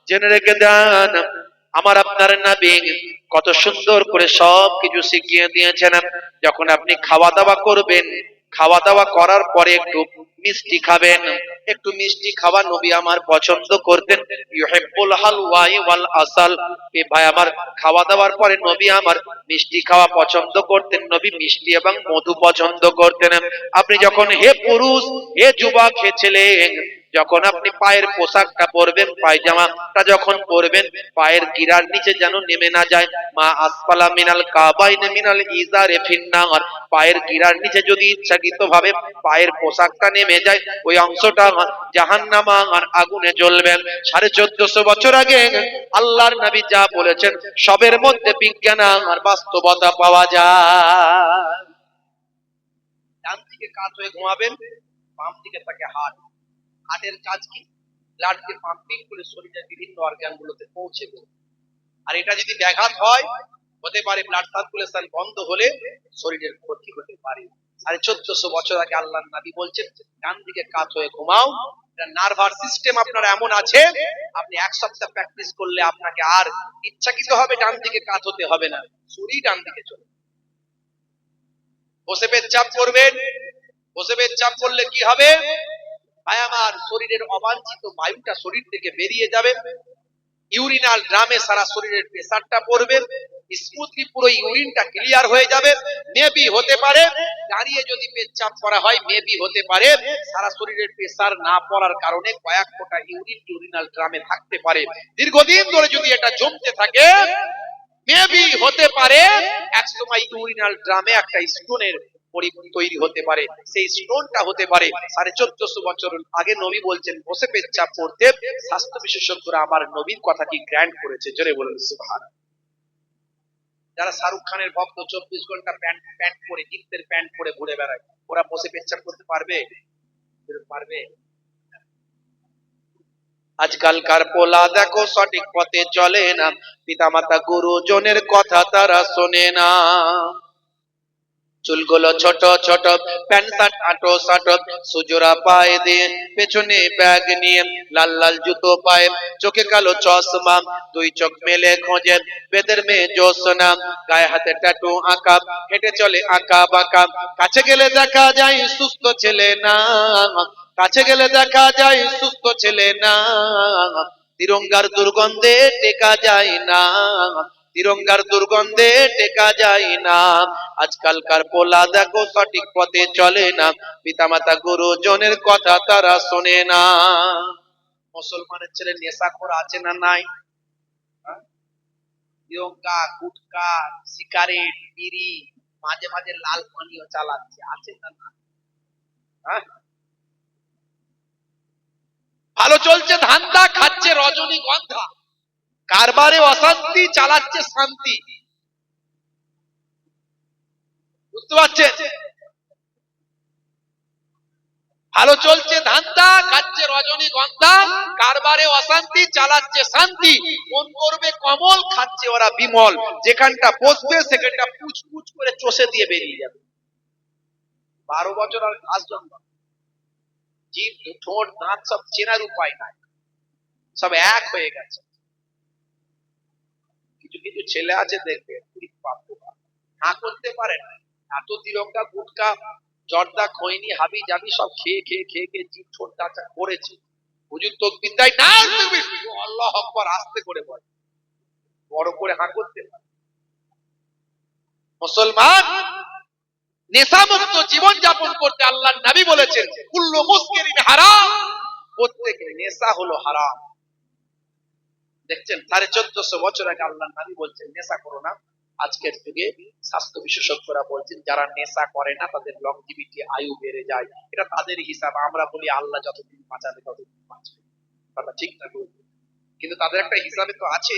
জেনে রেখে দেন, আমার আপনার নবী কত সুন্দর করে সব কিছু শিখিয়ে দিয়েছেন। যখন আপনি খাওয়া দাওয়া করবেন, খাওয়া দাওয়া করার পরে একটু মিষ্টি খাবেন, একটু মিষ্টি খাওয়া নবী আমার পছন্দ করতেন। ইউহিব্বুল হালওয়াই ওয়াল আসাল, এ ভাই আমার খাওয়া দাওয়ার পরে নবী আমার মিষ্টি খাওয়া পছন্দ করতেন, নবী মিষ্টি এবং মধু পছন্দ করতেন। আপনি যখন হে পুরুষ, হে যুবক, হে ছেলে, যখন আপনি পায়ের পোশাকটা পরবেন, পায়জামাটা যখন পরবেন, পায়ের গিরার নিচে যেন নেমে না যায়। মা আসফালা মিনাল কাবাইন মিনাল ইজারে ফিন্নার, পায়ের গিরার নিচে যদি ইচ্ছাকৃতভাবে পায়ের পোশাকটা নেমে যায়, ওই অংশটা জাহান্নামের আগুনে জ্বলবে। 1450 বছর আগে আল্লাহর নবী যা বলেছেন, সবের মধ্যে বিজ্ঞান আর বাস্তবতা পাওয়া যায়। ডান দিকে কাত হয়ে ঘুমাবেন, বাম দিকে থাকে হার্ট। হার্টের কাজ কি? ব্লাডকে পাম্পিং করে শরীরের বিভিন্ন অর্গানগুলোতে পৌঁছে দেবে। আর এটা যদি ব্যাঘাত হয়, হতে পারে ব্লাড সার্কুলেশন বন্ধ হলে শরীরের ক্ষতি হতে পারে। 1450 বছর আগে আল্লাহর নবী বলছেন, ডান দিকে কাত হয়ে ঘুমাও। এটা নার্ভাস সিস্টেম আপনার এমন আছে, আপনি এক সপ্তাহ প্র্যাকটিস করলে আপনাকে আর ইচ্ছাকৃত হবে ডান দিকে কাত হতে হবে না, শরীর ডান দিকে চলে। বসে পেচ্ছাপ করবেন, বসে পেচ্ছাপ করলে কি হবে ভাই আমার, শরীরের অবাঞ্ছিত বায়ুটা শরীর থেকে বেরিয়ে যাবে, ইউরিনাল ড্রামে সারা শরীরের প্রেসারটা পড়বে, স্মুথলি পুরো ইউরিনটা ক্লিয়ার হয়ে যাবে। মেবি হতে পারে দাঁড়িয়ে যদি পেচ্ছাপ করা হয়, মেবি হতে পারে সারা শরীরের প্রেসার না পড়ার কারণে কয়েক ফোঁটা ইউরিন ইউরিনাল ড্রামে থাকতে পারে। দীর্ঘদিন ধরে যদি এটা জমতে থাকে, মেবি হতে পারে একসময় ইউরিনাল ড্রামে একটা স্টোনের তৈরি হতে পারে। সেই স্টোনটা হতে পারে 1450 বছর আগে নবী বলছেন বসে পেচ্ছাপ করতে। স্বাস্থ্য বিশেষজ্ঞরা আমার নবীর কথা কি গ্র্যান্ড করেছে, জোরে বলুন সুবহানাল্লাহ। যারা শাহরুখ খানের ভক্ত, 24 ঘন্টা প্যান্ট পরে, জিন্সের প্যান্ট পরে ঘুরে বেড়ায়, ওরা বসে পেচ্ছাপ করতে পারবে? পারবে? আজকালকার পোলা দেখো সঠিক পথে চলে না, পিতামাতা গুরুজনের কথা তারা শোনে না। চুলগুলো ছোট ছোট, প্যান্ট শার্ট আটো সাটো, সুজোরা পায়ে দিয়ে, পেছনে ব্যাগ নিয়ে, লাল লাল জুতো পায়ে, চোখে কালো চশমা, দুই চোখ মেলে খোঁজে বেদের মেয়ে জোসনা, গায়ে হাতে ট্যাটু আঁকা, হেঁটে চলে আঁকা বাঁকা। কাছে গেলে দেখা যায় সুস্থ ছেলে না, কাছে গেলে দেখা যায় সুস্থ ছেলে না, তিরঙ্গার দুর্গন্ধে টেকা যায় না, তিরঙ্গার দুর্গন্ধে টেকা যায় না। আজকালকার পোলা দেখো সঠিক পথে চলে না, পিতামাতা গুরুজনের কথা তারা শোনে না। মুসলমানের ছেলে নেশাখোর আছে না নাই? তিরঙ্গা, গুটকা, সিগারেট, বিড়ি, মাঝে মাঝে লাল পানিও চালাচ্ছে, আছে না না? ভালো চলছে ধান্দা, খাচ্ছে রজনীগন্ধা, কারবারে অশান্তি, চালাচ্ছে শান্তি। বুঝতে পারছেন? ভালো চলছে ধান্দা, খাচ্ছে রজনীগন্ধা, কারবারে অশান্তি, চালাচ্ছে শান্তি। কোন করবে কমল, খাচ্ছে ওরা বিমল। যেখানটা বসবে সেখানটা পুচ পুচ করে চষে দিয়ে বেরিয়ে যাবে। 12 বছর আর ঘাস জন্মা, জিভ ঠোঁট দাঁত সব চেনার উপায় নাই, সব এক হয়ে গেছে। কিছু কিছু ছেলে আছে দেখবে না করতে পারে না, এত তিরঙ্গা, গুটকা, জর্দা, খৈনি, হাবি জাবি সব খেয়ে খেয়ে খেয়ে খেয়ে জিভ ঠোঁট দাঁত করেছে। হুজুর তাকবীর দেয় না, আল্লাহু আকবার আস্তে করে বলে, বড় করে হাঁ করতে পারে। মুসলমান নেশামুক্ত জীবন যাপন করতে আল্লাহর নবী বলেছেন, কুল্লু মুসকিরিন হারাম, প্রত্যেক নেশা হলো হারাম। দেখছেন 1450 বছর আগে আল্লাহর নবী বলছেন নেশা করো না। আজকের যুগে স্বাস্থ্য বিশেষজ্ঞরা বলছেন যারা নেশা করে না তাদের লংজিভিটি, আয়ু বেড়ে যায়। এটা তাদের হিসাব। আমরা বলি আল্লাহ যতদিন বাঁচাবে ততদিন বাঁচবে, কথা ঠিক না? কিন্তু তাদের একটা হিসাবে তো আছে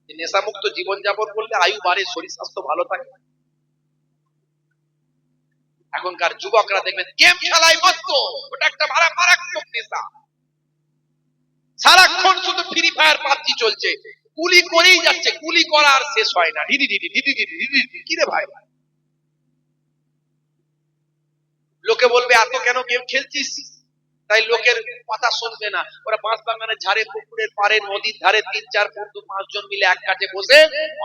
যে নেশামুক্ত জীবন যাপন করলে আয়ু বাড়ে, শরীর স্বাস্থ্য ভালো থাকে। এখনকার যুবকরা দেখবেন গেম খেলায় মস্ত, ওটা একটা মারাত্মক নেশা। সারাক্ষণ শুধু ফ্রি ফায়ার, পাবজি চলছে, গুলি করেই যাচ্ছে, গুলি করা আর শেষ হয় না। ঢিডি ঢিডি ঢিডি ঢিডি ঢিডি। কি রে ভাই, লোকে বলবে এত কেন গেম খেলছিস, তাই লোকের কথা শুনবে না। ওরা বাঁশ বাগানের ঝাড়ে, পুকুরের পাড়ে, নদীর ধারে 3-4 বন্ধু 5 জন মিলে এক কাঠে বসে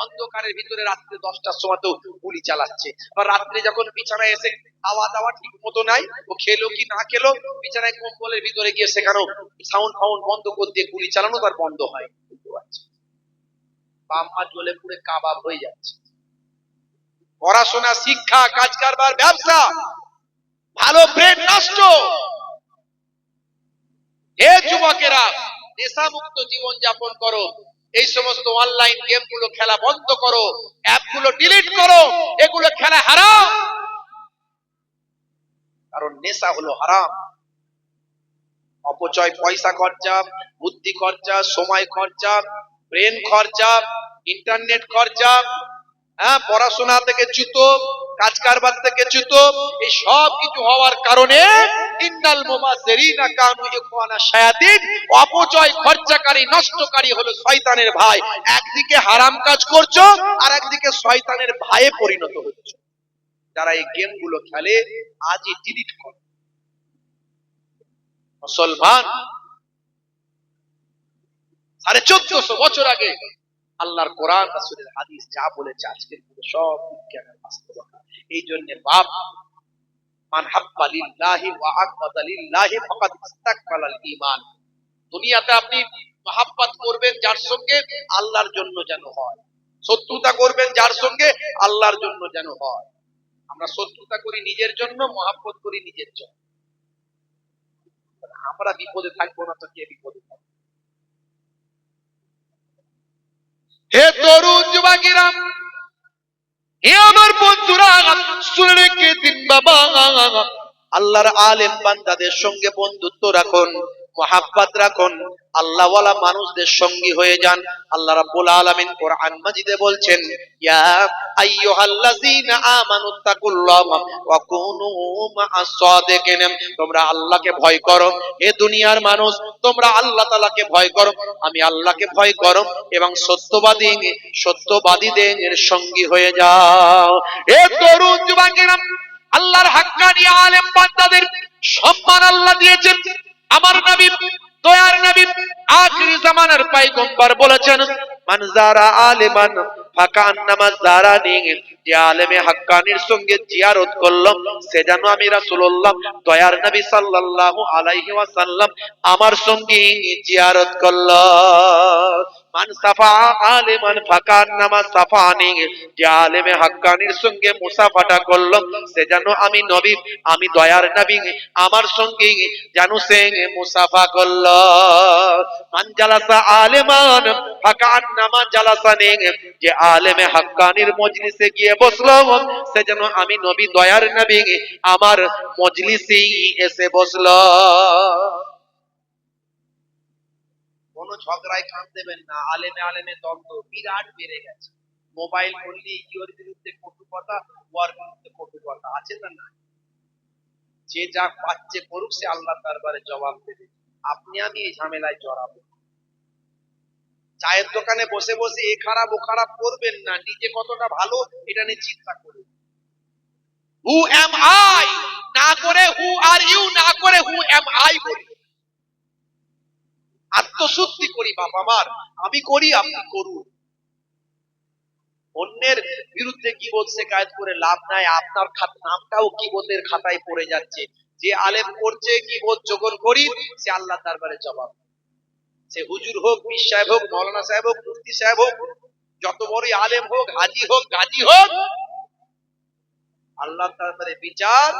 অন্ধকারের ভিতরে রাত্রে 10টার সময় তো গুলি চালাচ্ছে। আবার রাত্রে যখন বিছানায় এসে খাওয়া দাওয়া ঠিক মতো নাই, ও খেলো কি না খেলো, বিছানায় কম্বলের ভিতরে গিয়ে সেখানেও সাউন্ড ফাউন্ড বন্ধ করে দিয়ে গুলি চালানো তার বন্ধ হয়। বাম্মা জ্বলে পুড়ে কাবাব হয়ে যাচ্ছে। পড়াশোনা, শিক্ষা, কাজ কারবার, ব্যবসা, ভালো ব্রেন নষ্ট। হে যুবকেরা, নেশামুক্ত জীবন যাপন করো। এই সমস্ত অনলাইন গেম গুলো খেলা বন্ধ করো, অ্যাপ গুলো ডিলিট করো, এগুলো খেলা হারাম। কারণ নেশা হলো হারাম। অপচয়, পয়সা খরচা, বুদ্ধি খরচা, সময় খরচা, ব্রেন খরচা, ইন্টারনেট খরচা, পড়াশোনা থেকে চ্যুত, কাজ কারবার থেকে চ্যুত, এই সব কিছু হওয়ার কারণে ইন্নাল মুবাজ্জিরিনা কানু ইখওয়ানা শায়াতিন, অপচয়, খরচাকারী, নষ্টকারী হলো শয়তানের ভাই। একদিকে হারাম কাজ করছো আর একদিকে শয়তানের ভাইয়ে পরিণত হচ্ছে। যারা এই গেম গুলো খেলে আজই ডিলিট করো। মুসলমান 1450 বছর আগে আল্লাহর কোরআন, রাসূলের হাদিস যা বলেছে আজকের যুগে সব বিজ্ঞানের বাস্তবতা। এই জন্য বাপ, মান হাব্বা লিল্লাহি ওয়া আবগাদা লিল্লাহি ফাকাদ ইসতাকমালাল ঈমান। দুনিয়াতে আপনি মহব্বত করবেন যার সঙ্গে, আল্লাহর জন্য যেন হয়। শত্রুতা করবেন যার সঙ্গে, আল্লাহর জন্য যেন হয়। আমরা শত্রুতা করি নিজের জন্য, মহব্বত করি নিজের জন্য। আমরা বিপদে থাকবো না তো কে বিপদে থাকবে? হে তরুণ যুবকেরা, হে আমার বন্ধুরা, শুনে রেখে দিন বাবা, আল্লাহর আলেম বান্দাদের সঙ্গে বন্ধুত্ব রাখুন, মুহাব্বত রাখুন, আল্লাহওয়ালা মানুষদের সঙ্গী হয়ে যান। আল্লাহ রাব্বুল আলামিন কোরআন মাজিদে বলছেন, ইয়া আইয়ুহাল্লাযীনা আমানুত্তাকুল্লাহা ওয়া কুনু মা'আস সাদিকিন। তোমরা আল্লাহকে ভয় করো, হে দুনিয়ার মানুষ, তোমরা আল্লাহ তাআলাকে ভয় করো, আমি আল্লাহকে ভয় করো এবং সত্যবাদীদের সঙ্গী হয়ে যাও। হে তরুণ যুবকেরা, আল্লাহর হাক্কানি আলেম বান্দাদের সম্মান আল্লাহ দিয়েছেন। আমার নবী, দয়ার নবী, আখিরি জামানার পয়গম্বর বলেছেন, মান যারা আলিমান ফাকান্নামা যারানি। যে আলেমে হাক্কানির সঙ্গে জিয়ারত করলো, সে যেন আমি রাসূলুল্লাহ, দয়ার নবী সাল্লাল্লাহু আলাইহি ওয়াসাল্লাম আমার সঙ্গে জিয়ারত করলো। মান সাফা আলিমান ফাকান্নামা সাফানি। যে আলেমে হাক্কানির সঙ্গে মুসাফাটা করলো, সে যেন আমি নবী, আমি দয়ার নবী আমার সঙ্গে যেন সে মুসাফা করলো। মান জালাসা আলিমান ফাকান্নামা জালাসানি। যে আলেমে হাক্কানির মজলিসে গিয়ে বসলো, সে যেন আমি নবী, দয়ার নবী আমার মজলিসেই এসে বসলো। কোন ঝগড়ায় কান দেবেন না। আলেমে দ্বন্দ্ব বিরাট বেড়ে গেছে। মোবাইল করলে ইওর বিরুদ্ধে কটু কথা, ওর বিরুদ্ধে কটু কথা, আছে না? না, যে যা পাচ্ছে করুক, সে আল্লাহর দরবারে জবাব দেবে। আপনি আমি এই ঝামেলায় জড়াবো। চায়ের দোকানে বসে বসে এ খারাপ ও খারাপ করবেন না, নিজে কতটা ভালো এটা নিয়ে চিন্তা করুন। হু এম আই না করে হু আর ইউ না করে হু এম আই বলি। আত্মশুদ্ধি করি, বাপ আমার, আমি করি, আপনি করুন। অন্যের বিরুদ্ধে গীবত শিকায়ত করে লাভ নাই, আপনার নামটাও গীবতের খাতায় পড়ে যাচ্ছে। যে আলেম করছে গীবত যখন করি, সে আল্লাহর দরবারে জবাব। সে হুজুর হোক, পীর সাহেব হোক, মাওলানা সাহেব হোক, মুফতি সাহেব হোক, যত বড়ই আলেম হোক, হাজি হোক, গাজী হোক, আল্লাহর দরবারে বিচার।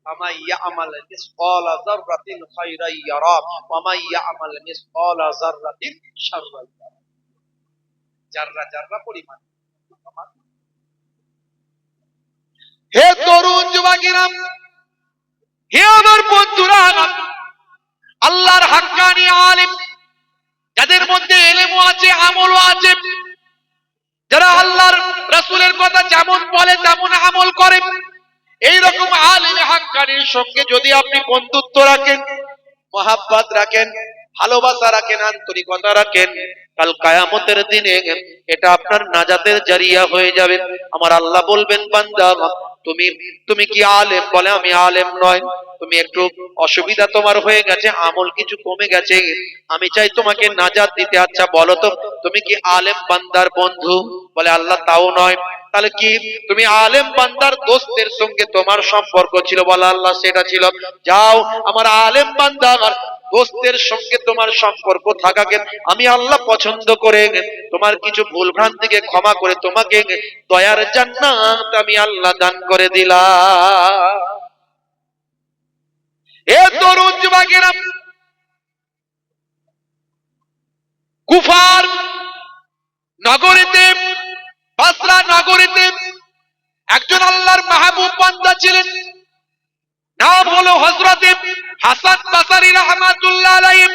وَمَن يَعْمَلْ مِثْقَالَ ذَرَّةٍ خَيْرًا يَرَهُ وَمَن يَعْمَلْ مِثْقَالَ ذَرَّةٍ شَرًّا يَرَهُ। জাররা জাররা পরিমাণ। হে তরুণ যুবকেরা, হে আমার বন্ধুরা, আল্লাহর হাক্কানি আলেম, যাদের মধ্যে ইলমও আছে, আমলও আছে, যারা আল্লাহর রাসূলের কথা যেমন বলে তেমন আমল করে, এইরকম আলেমে হাক্কানির সঙ্গে যদি আপনি বন্ধুত্ব রাখেন, মহাব্বত রাখেন, ভালোবাসা রাখেন, আন্তরিকতা রাখেন, কাল কিয়ামতের দিনে এটা আপনার নাজাতের জারিয়া হয়ে যাবে। আমার আল্লাহ বলবেন, বান্দা তুমি কি আলেম? বলে আমি আলেম নয়। তুমি একটু অসুবিধা তোমার হয়ে গেছে, আমল কিছু কমে গেছে, আমি চাই তোমাকে নাজাত দিতে। আচ্ছা বলো তো, তুমি কি আলেম বান্দার বন্ধু? বলে আল্লাহ তাও নয়। তাহলে কি? তুমি আলেম বান্দার দোস্তের সঙ্গে তোমার সম্পর্ক ছিল। বলে আল্লাহ সেটা ছিল। যাও, আমার আলেম বান্দা আমার দোস্তের সঙ্গে তোমার সম্পর্ক থাকাকে আমি আল্লাহ পছন্দ করে তোমার কিছু ভুল ভ্রান্তিকে ক্ষমা করে তোমাকে দয়ার জান্নাত আমি আল্লাহ দান করে দিলাম। এ তরুণ যুবকেরা, কুফার নগরীতে, বাসরা নগরীতে একজন আল্লাহর মাহবুব বান্দা ছিলেন, নাম হলো হযরত হাসান বাসরি রাহমাতুল্লাহ আলাইহি।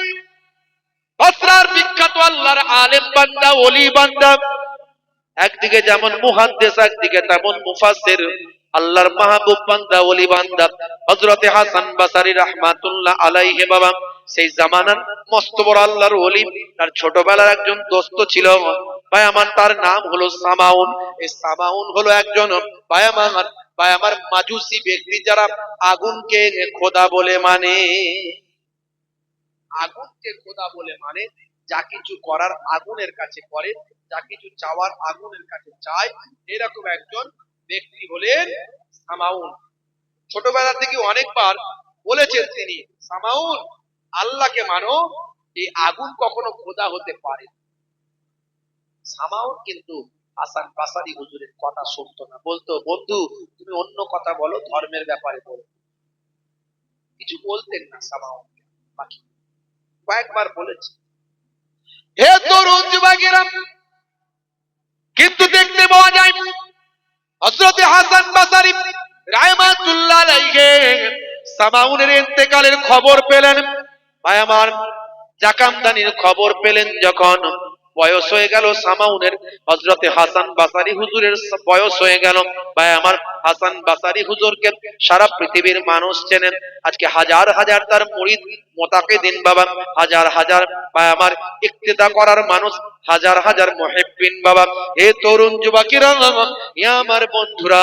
বাসরার বিখ্যাত আল্লাহর আলেম বান্দা, ওলি বান্দা, একদিকে যেমন মুহাদ্দিস, একদিকে তেমন মুফাসসির। আল্লাহর মাহবুব বান্দা, ওলি বান্দা হযরত হাসান বাসরি রাহমাতুল্লাহ আলাইহি। বাবা, সেই জামানার মস্ত বড় আল্লাহর ওলি, তার ছোটবেলার একজন দোস্ত ছিল। ভাই আমার, তার নাম হলো সামাউন। এই সামাউন হলো একজন ভাই আমার মাজুসি ব্যক্তি, যারা আগুনকে খোদা বলে মানে। আগুনকে খোদা বলে মানে, যা কিছু করার আগুনের কাছে করে, যা কিছু চাওয়ার আগুনের কাছে চায়, এরকম একজন ব্যক্তি হলেন সামাউন। ছোটবেলা থেকে অনেকবার বলেছেন তিনি, সামাউন আল্লাহকে মানো, এই আগুন কখনো খোদা হতে পারে। সামাউন কিন্তু হাসান বাসরি হুজুরের কথা শুনতো না, বলতো, বন্ধু তুমি অন্য কথা বলো, ধর্মের ব্যাপারে বলো। কিছু বলতেন না সামাউন। বাকি কয়েকবার বলেছে। হে তরুণ যুবকেরা, কিন্তু দেখতে পাওয়া যায় হযরত হাসান বাসরি রাহমাতুল্লাহ আলাইহি সামাউনের ইন্তেকালের খবর পেলেন। ভাই আমার, জাকামদানির খবর পেলেন যখন, বয়স হয়ে গেল সামাউনের, হযরতে হাসান বাসারি হুজুরের বয়স হয়ে গেল। ভাই আমার, হাসান বাসারি হুজুরকে সারা পৃথিবীর মানুষ চেনেন। আজকে হাজার হাজার তার মুরিদ মুতাকিদিন বাবা, হাজার হাজার ভাই আমার ইক্তেদা করার মানুষ, হাজার হাজার মুহিব্বিন বাবা। হে তরুণ যুবকেরা, হে আমার বন্ধুরা,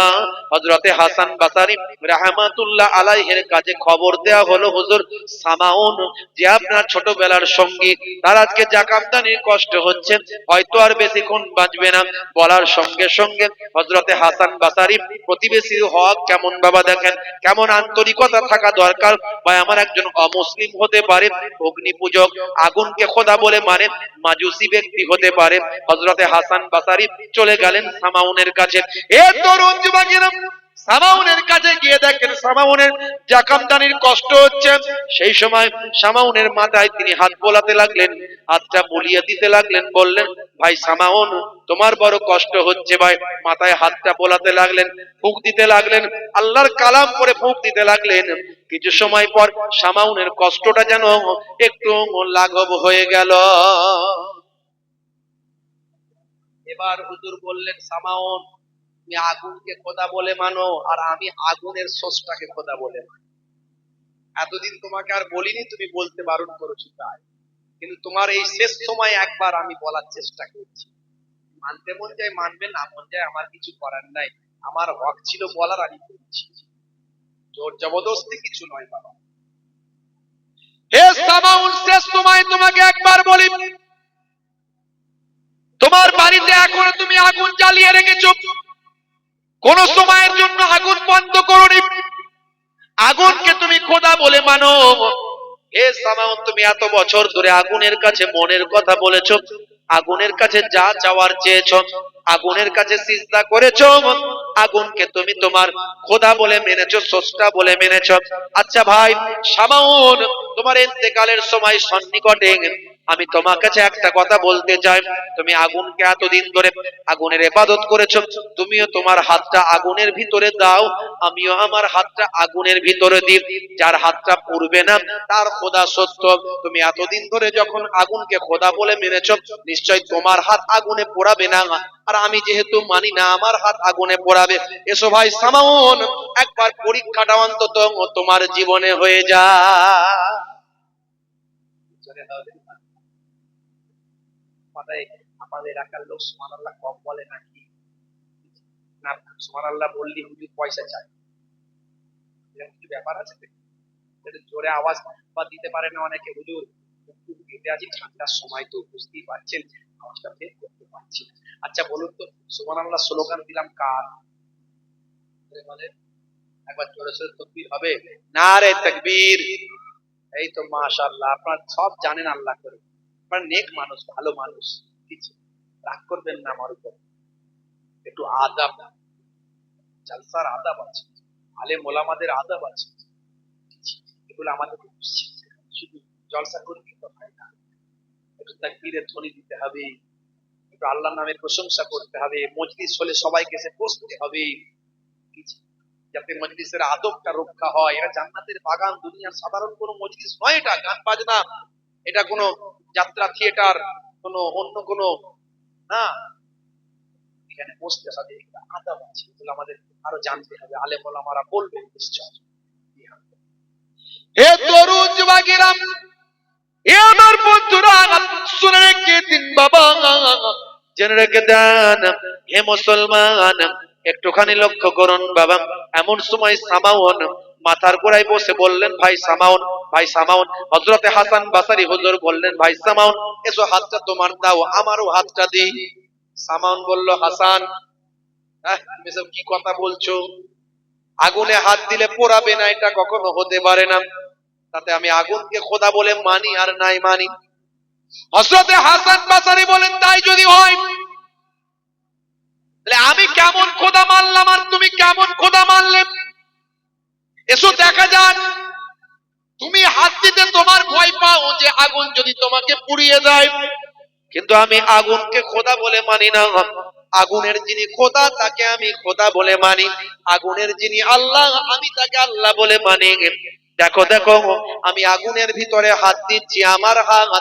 হযরতে হাসান বাসারি রাহমাতুল্লাহ আলাইহির কাছে খবর দেয়া হলো, হুজুর সামাউন যে আপনার ছোটবেলার সঙ্গী, তার আজকে জাকাতদানির কষ্ট হচ্ছে, হয়তো আর বেশিক্ষণ বাঁচবে না। বলার সঙ্গে সঙ্গে হযরতে হাসান বাসারি প্রতিবেশীর হক কেমন বাবা দেখেন, কেমন আন্তরিকতা থাকা দরকার। ভাই আমার, একজন অমুসলিম হতে পারে, অগ্নি পূজক, আগুনকে খোদা বলে মানে মাজুসি ব্যক্তি হতে পারে। হযরতে হাসান বাসারি চলে গেলেন সামাউনের কাছে। এ তরুণ যুবকেরা, সামাউনের কাছে গিয়ে দেখেন সামাউনের জাকাতদানির কষ্ট হচ্ছে। সেই সময় সামাউনের মাথায় তিনি হাত বোলাতে লাগলেন, হাতটা বুলিয়ে দিতে লাগলেন, বললেন, ভাই সামাউন, তোমার বড় কষ্ট হচ্ছে ভাই। মাথায় হাতটা বোলাতে লাগলেন, ফুঁক দিতে লাগলেন, আল্লাহর কালাম করে ফুঁক দিতে লাগলেন। কিছু সময় পর সামাউনের কষ্টটা যেন একটু লাঘব হয়ে গেল। এবার হুজুর বললেন, সামাউন, তুমি আগুনকে খোদা বলে মানো, আর আমি আগুনের স্রষ্টাকে খোদা বলে মানি। এতদিন তোমাকে আর বলিনি, তুমি বলতে বারণ করেছো তাই, কিন্তু তোমার এই শেষ সময় একবার আমি বলার চেষ্টা করছি। মানতে মন যায় মানবে, না মন যায় আমার কিছু করার নাই। আমার হক ছিল বলার, আমি বলছি, জোর জবরদস্তি কিছু নয় বাবা। হে সামাউন, শেষ সময় তোমাকে একবার বলি, তোমার বাড়িতে এখনো তুমি আগুন জ্বালিয়ে রেখেছো, কোন সময়ের জন্য আগুন বন্ধ করোনি, আগুনকে তুমি খোদা বলে মানো। হে সামাউন, তুমি এত বছর ধরে আগুনের কাছে মনের কথা বলেছো, আগুনের কাছে যা চাওয়ার চেয়েছো, আগুনের কাছে সিজদা করেছো, আগুনকে তুমি তোমার খোদা বলে মেনেছো, স্রষ্টা বলে মেনেছো। আচ্ছা ভাই সামাউন, তোমার ইন্তেকালের সময় সন্নিকটে আমি তোমার কাছে একটা কথা বলতে চাই। তুমি আগুনকে এতদিন ধরে আগুনের ইবাদত করেছো, তুমিও তোমার হাতটা আগুনের ভিতরে দাও, আমিও আমার হাতটা আগুনের ভিতরে দিই। যার হাতটা পুড়বে না তার খোদা সত্য। তুমি এতদিন ধরে যখন আগুনকে খোদা বলে মেনেছো, নিশ্চয় তোমার হাত আগুনে পোড়াবে না, আর আমি যেহেতু মানি না, আমার হাত আগুনে পোড়াবে। এসো ভাই সামাউন, একবার পরীক্ষাটা অন্তত তোমার জীবনে হয়ে যায়। আমাদের এলাকার লোক সুবহানাল্লাহ কম বলে নাকি? না, সুবহানাল্লাহ বললি হুজুর পয়সা চাই, এরকম কিছু ব্যাপার আছে? জোরে আওয়াজ বা দিতে পারে না অনেকে, হুজুর দিতে আছি, ঠান্ডার সময় তো বুঝতেই পারছেন, আওয়াজটা বের করতে পারছি না। আচ্ছা বলুন তো, সুবহানাল্লাহ স্লোগান দিলাম কার? একবার জোরে সোরে তাকবীর হবে? নারে তাকবীর! এই তো মাশাআল্লাহ, আপনারা সব জানেন আল্লাহ করে, আপনারা নেক মানুষ, ভালো মানুষ, কিছু রাগ করবেন না আমার উপর। একটু আদাব, জলসার আদাব আছে, আলেম ওলামাদের আদাব আছে, এগুলো আমাদের শুধু জলসা করলেই তো হয় না, একটু তাকবীরের ধ্বনি দিতে হবে, একটু আল্লাহর নামের প্রশংসা করতে হবে, মজলিস হলে সবাইকে এসে বসতে হবে, যাতে মজলিসের আদবটা রক্ষা হয়। এটা জান্নাতের বাগান, দুনিয়ার সাধারণ কোনো মজলিস নয়, এটা গান বাজনা, এটা কোনো যাত্রা থিয়েটার, কোনো অন্য কোনো না, এখানে বসতে হবে, একটা আদব আছে, এগুলো আমাদের আরো জানতে হবে, আলেম ওলামারা বলবেন নিশ্চয়। হে তরুণ যুবকেরা, হে আমার বন্ধুরা, শুনে রেখে দিন বাবা, জেনে রেখে দেন। হে মুসলমান, একটুখানি লক্ষ্য করুন বাবা। এমন সময় সামাউন মাথার গোড়ায় বসে বললেন, ভাই সামাউন, ভাই সামাউন। হযরতে হাসান বাসারি হুজুর বললেন, ভাই সামাউন, এসো হাতটা তোমার দাও, আমারও হাতটা দিই। সামাউন বলল, হাসান, তুমি সব কি কথা বলছো? আগুনে হাত দিলে পোড়াবে না, এটা কখনো হতে পারে না। তাতে আমি আগুনকে খোদা বলে মানি আর নাই মানি। হযরতে হাসান বাসারি বলেন, তাই যদি হয় তাহলে আমি কেমন খোদা মানলাম আর তুমি কেমন খোদা মানলে? এসো দেখা যাক। তুমি হাত দিতে তোমার ভয় পাও যে আগুন যদি তোমাকে পুড়িয়ে দেয়, কিন্তু আমি আগুনকে খোদা বলে মানি না। আগুনের যিনি খোদা তাকে আমি খোদা বলে মানি, আগুনের যিনি আল্লাহ আমি তাকে আল্লাহ বলে মানি। দেখো দেখো, আমি আগুনের ভিতরে হাত দিচ্ছি, আমার হাত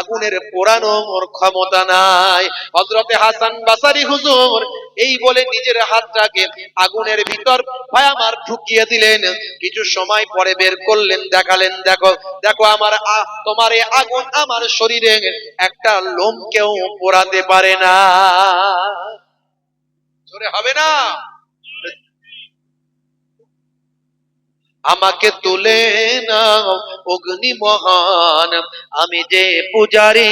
আগুনের পোড়ানোর ক্ষমতা নাই। হযরতে হাসান বাসারি হুজুর এই বলে নিজের হাতটাকে আগুনের ভিতর ভাই আমার ঢুকিয়ে দিলেন। কিছু সময় পরে বের করলেন, দেখালেন, দেখো দেখো আমার তোমার এই আগুন আমার শরীরে একটা লোমকেও পোড়াতে পারে না। জোরে হবে না? আমাকে তুলে নাও অগ্নি মহান, আমি যে পূজারি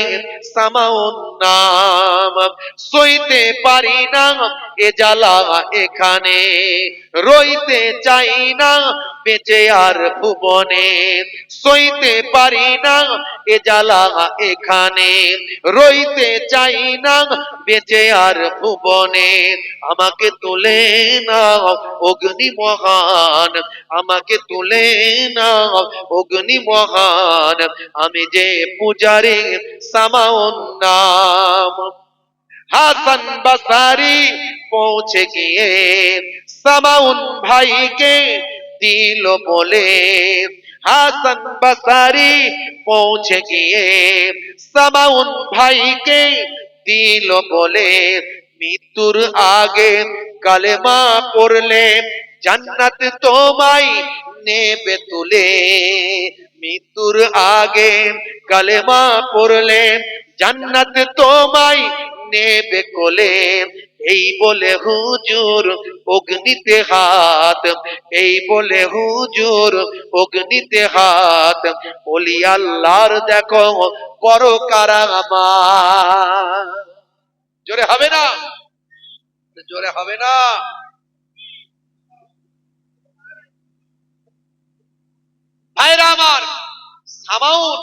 সামাউন নাম, সইতে পারি না এ জ্বালা এখানে, রইতে চাই না বেঁচে আর ভুবনে, সইতে পারি না এ জ্বালা এখানে, রইতে চাই না বেঁচে আর ভুবনে, আমাকে তুলে নাও অগ্নি মহান, আমাকে তুলে নাও অগ্নি মহান, আমি যে পূজারি সামাউন নাম। হাসান বাসারি পৌঁছে গিয়ে সামাউন ভাইকে দিল বলে, হাসান বাসারি পৌঁছে গিয়ে সামাউন ভাইকে দিল বলে, মৃত্যুর আগে কালেমা পড়লে জান্নাত তোমায় নেবে তুলে, মৃত্যুর আগে কালেমা পড়লে জান্নাত তোমায় নেবে কোলে, এই বলে হুজুর অগ্নিতে হাত, এই বলে হুজুর অগ্নিতে হাত, ওলি আল্লাহর দেখো করো কারামাত। জোরে হবে না? জোরে হবে না? ভাইরা আমার, সামাউন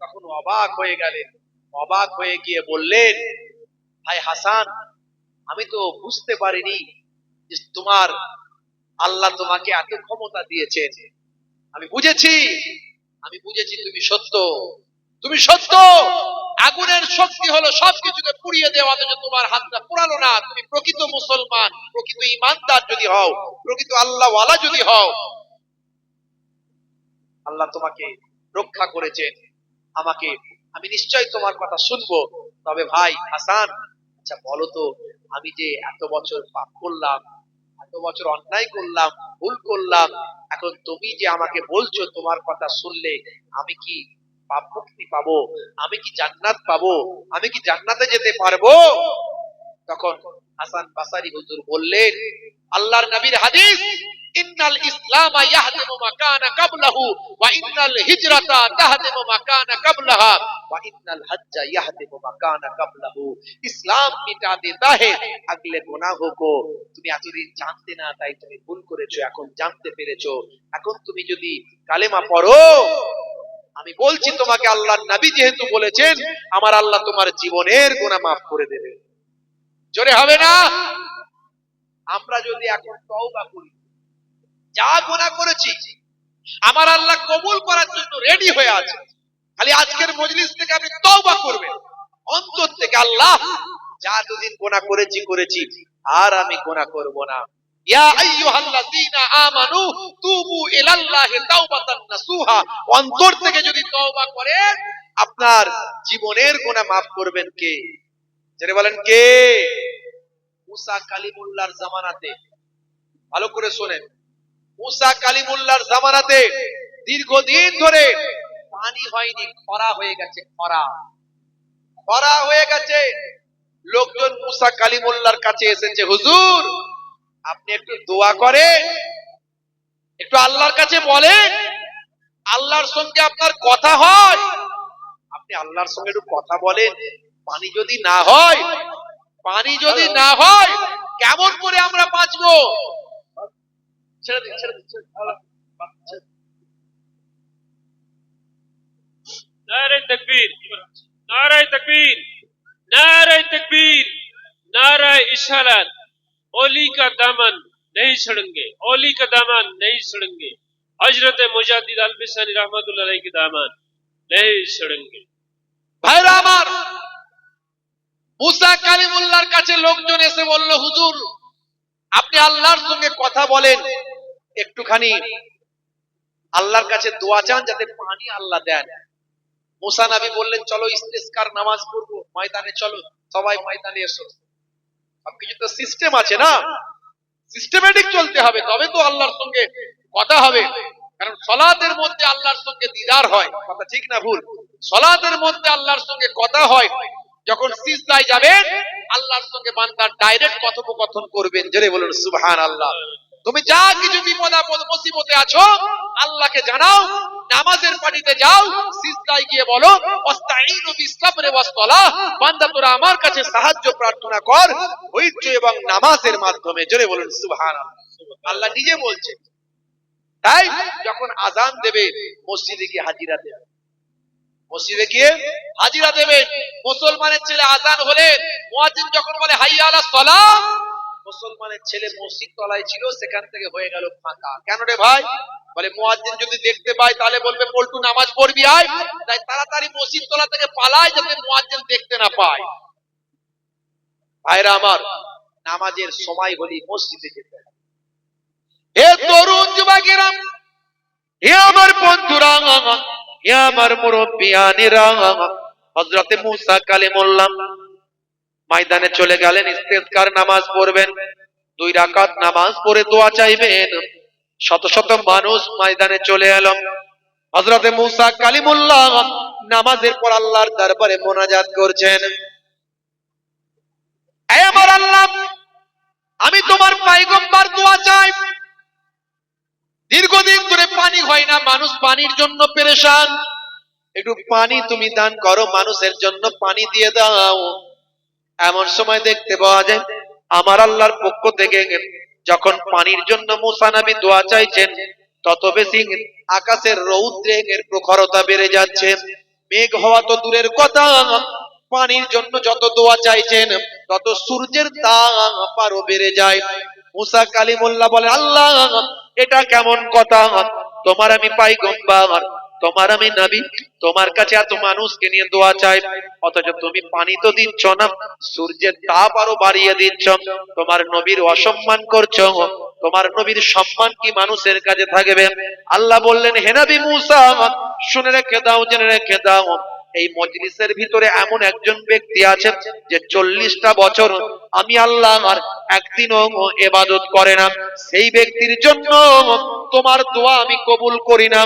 তখন অবাক হয়ে গেলেন। অবাক হয়ে গিয়ে বললেন, ভাই হাসান, আমি তো বুঝতে পারিনি যে তোমার আল্লাহ তোমাকে এত ক্ষমতা দিয়েছেন। আমি বুঝেছি, আমি বুঝেছি তুমি সত্য, তুমি সত্য। আগুনের শক্তি হলো সবকিছুকে পুড়িয়ে দেওয়া, অথচ তোমার হাতটা পুরানো না। তুমি প্রকৃত মুসলমান, প্রকৃত ইমানদার যদি হও, প্রকৃত আল্লাহওয়ালা যদি হও, আল্লাহ তোমাকে রক্ষা করেছেন। আমাকে, আমি নিশ্চয় তোমার কথা শুনবো। তবে ভাই হাসান, আচ্ছা বলো তো, আমি যে এত বছর পাপ করলাম, এত বছর অন্যায় করলাম, ভুল করলাম, এখন তুমি যে আমাকে বলছো তোমার কথা শুনলে আমি কি পাপ মুক্তি পাবো, আমি কি জান্নাত পাবো, আমি কি জান্নাতে যেতে পারবো? তখন হাসান বাসারি হুজুর বললেন, আল্লাহর নবীর হাদিস, ইন্নাল ইসলামা ইয়াহদিমু মা কানা ক্বাবলাহু ওয়া ইন্নাল হিজরাতা তাহদিমু মা কানা ক্বাবলাহা ওয়া ইন্নাল হজ্জা ইয়াহদিমু মা কানা ক্বাবলাহু। ইসলাম মিটা দেতা হে আগলে গুনাহো কো। তুমি এতদিন জানতে না, তাই তুমি ভুল করেছো, এখন জানতে পেরেছো। এখন তুমি যদি কালেমা পড়ো, আমি বলছি তোমাকে, আল্লাহর নবী যেহেতু বলেছেন, আমার আল্লাহ তোমার জীবনের গুনাহ মাফ করে দেবে। জোরে হবে না? আমরা যদি এখন তওবা করি, যা গুনাহ করেছি আমার আল্লাহ কবুল করার জন্য রেডি হয়ে আছে। খালি আজকের মজলিস থেকে আপনি তওবা করবেন অন্তর থেকে, আল্লাহ যা এতদিন গুনাহ করেছি আর আমি গুনাহ করব না। ইয়া আইয়ুহাল্লাযীনা আমানু তুবু ইলাল্লাহি তাওবাতান নাসুহা। অন্তর থেকে যদি তওবা করেন, আপনার জীবনের গুনাহ মাফ করবেন কে? যারা বলেন কে? মুসা কালিমুল্লাহর জামানাতে, ভালো করে শোনেন, মুসা কালিমুল্লাহর জামানাতে দীর্ঘদিন ধরে পানি হয়নি, খরা হয়ে গেছে, খরা হয়ে গেছে। লোকজন মুসা কালিমুল্লাহর কাছে এসেছে, হুজুর আপনি একটু দোয়া করেন, একটু আল্লাহর কাছে বলেন, আল্লাহর সঙ্গে আপনার কথা হয়, আপনি আল্লাহর সঙ্গে একটু কথা বলেন। পানি যদি না হয়, পানি যদি না হয় কেমন করে আমরা বাঁচবো? ছেড়ে দিন, ছেড়ে দিন, ছেড়ে দিন। नारे तकबीर, नारे तकबीर, नारे तकबीर, नारा इशारत। ओली का दामन नहीं छोड़ेंगे, ओली का दामन नहीं छोड़ेंगे, हजरत मुजाद्दिद अल-बिसानी रहमतुल्लाह अलैह के दामन नहीं छोड़ेंगे। ভাইরা আমার, মুসা কালিমুল্লাহর কাছে লোকজন এসে বলল, হুজুর আপনি আল্লাহর সঙ্গে কথা বলেন, একটুখানি আল্লাহর কাছে দোয়া চান যাতে পানি আল্লাহ দেন। মুসা নবী বললেন চলো ইস্তিসকার নামাজ পড়বো, ময়দানে চলো, সবাই ময়দানে এসো। সবকিছু তো সিস্টেম আছে না, সিস্টেমেটিক চলতে হবে, তবে তো আল্লাহর সঙ্গে কথা হবে। কারণ সলাতের মধ্যে আল্লাহর সঙ্গে দিদার হয়, কথা ঠিক না ভুল? সলাতের মধ্যে আল্লাহর সঙ্গে কথা হয়। যখন সিজদায় যাবেন আল্লাহর সঙ্গে বান্দা ডাইরেক্ট কথোপকথন করবেন। জোরে বলুন সুবহানাল্লাহ। তুমি যা কিছু বিপদ আপদ মুসিবতে আছো আল্লাহকে জানাও, নামাজের পানিতে যাও, সিজদায় গিয়ে বলো ওয়াস্তাঈনু বিসসাবরি ওয়াস-সালাহ, বান্দা তোরা আমার কাছে সাহায্য প্রার্থনা কর ধৈর্য এবং নামাজের মাধ্যমে। জোরে বলুন সুবহানাল্লাহ। আল্লাহ নিজে বলছেন। তাই যখন আজান দেবে মসজিদে গিয়ে হাজিরা দেবে, মসজিদে গিয়ে হাজিরা দেবে। মুসলমানের ছেলে আজান হলে মুয়াজ্জিন যখন বলে হাইয়া আলাস সালাহ, মুসলমানের ছেলে মসজিদ তলায় ছিল, সেখান থেকে হয়ে গেল ফাঁকা। কেন রে ভাই? বলে মুয়াজ্জিন যদি দেখতে পায় তাহলে বলবে পল্টু নামাজ পড়বি আয়, তাই তাড়াতাড়ি মসজিদ তলা থেকে পালায় যাতে মুয়াজ্জিন দেখতে না পায়। ভাইরা আমার, নামাজের সময় হলে মসজিদে যেতে হবে। হে তরুণ যুবকেরা, হে আমার বন্ধুরা, হে আমার মুরব্বিয়ানেরা, হযরতে মুসা কালিমুল্লাহ ময়দানে চলে গেলেন, ইস্তেসকার নামাজ পড়বেন। 2 রাকাত নামাজ পড়ে দোয়া চাইবেন। শত শত মানুষ ময়দানে চলে এলো। হযরতে মুসা কালিমুল্লাহ নামাজের পর আল্লাহর দরবারে মোনাজাত করছেন। হে আমার আল্লাহ, আমি তোমার পয়গম্বর, দোয়া চাই। দীর্ঘদিন ধরে পানি হয় না, মানুষ পানির জন্য পেরেশান, একটু পানি তুমি দান করো, মানুষের জন্য পানি দিয়ে দাও। এমন সময় দেখতে পাওয়া যায় আমার আল্লাহর পক্ষ থেকে যখন পানির জন্য মুসা নবী দোয়া চাইছেন, তত বেশি আকাশের রৌদ্রের প্রখরতা বেড়ে যাচ্ছে। মেঘ হওয়া তো দূরের কথা, পানির জন্য যত দোয়া চাইছেন তত সূর্যের তাপ আরো বেড়ে যায়। মুসা কালিমুল্লাহ বলে, আল্লাহ এটা কেমন কথা? তোমার আমি পয়গম্বর, তোমার আমি নবী, তোমার কাছে এত মানুষকে নিয়ে দোয়া চাই, অথচ তুমি পানি তো দিচ্ছ না, সূর্যের তাপ আরো বাড়িয়ে দিচ্ছ, তোমার নবীর অসম্মান করছো। তোমার নবীর সম্মান কি মানুষের কাছে থাকবে? আল্লাহ বললেন, হে নবী মুসা, শুনে রেখে দাও, জেনে রেখে দাও, এই মজলিসের ভিতরে এমন একজন ব্যক্তি আছেন যে 40টা বছর আমি আল্লাহ আর একদিনও ইবাদত করে না। সেই ব্যক্তির জন্য তোমার দোয়া আমি কবুল করি না,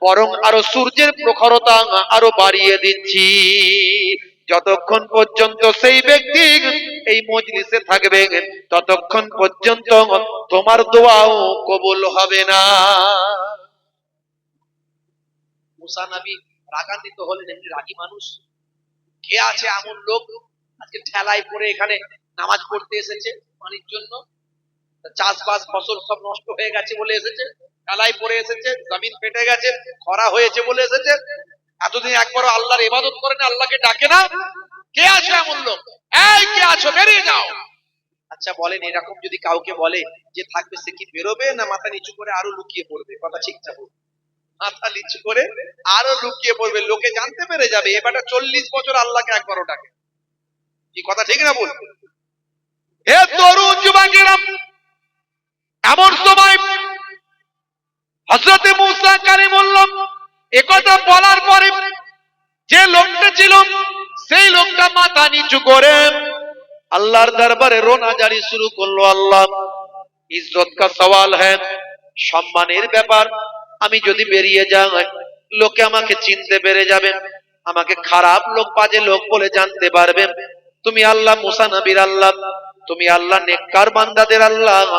বরং আরো সূর্যের প্রখরতা আরো বাড়িয়ে দিচ্ছি। যতক্ষণ পর্যন্ত সেই ব্যক্তি এই মজলিসে থাকবে ততক্ষণ পর্যন্ত তোমার দোয়াও কবুল হবে না। মুসা নবী রাগান্বিত হলেন। এমনি রাগী মানুষ কে আছে এমন লোক আজকে ঠেলায় পড়ে এখানে নামাজ পড়তে এসেছে পানির জন্য? চাষবাস ফসল সব নষ্ট হয়ে গেছে বলে এসেছে, ঠেলায় পড়ে এসেছে, জমিন ফেটে গেছে, খরা হয়েছে বলে এসেছে। এতদিন একবারও আল্লাহর ইবাদত করে না, আল্লাহকে ডাকে না। কে আছে এমন লোক? এই কে আছো, বেরিয়ে যাও। আচ্ছা বলেন, এরকম যদি কাউকে বলে যে থাকবে, সে কি বেরোবে না মাথা নিচু করে আরো লুকিয়ে পড়বে? কথা ঠিক না ভুল? মাথা নিচু করে আরো লুকিয়ে পড়বে, লোকে জানতে পেরে যাবে এবারটা 40 বছর আল্লাহকে একবারও ডাকে। কি কথা ঠিক না ভুল? হে তরুণ যুবকেরা, এমন সময় হযরতে মুসা কালিমুল্লাহ একথা বলার পরে যে লোকটা ছিল সেই লোকটা মাথা নিচু করে আল্লাহর দরবারে রোনাজারি শুরু করলো। আল্লাহ, ইজ্জত কা সওয়াল হ্যায়, সম্মানের ব্যাপার। আমি যদি বেরিয়ে যাই লোকে আমাকে চিনতে পেরে যাবে, আমাকে খারাপ লোক, বাজে লোক বলে জানতে পারবে। তুমি আল্লাহ মুসা নবীর আল্লাহ, তুমি আল্লাহ নেককার বান্দাদের আল্লাহ,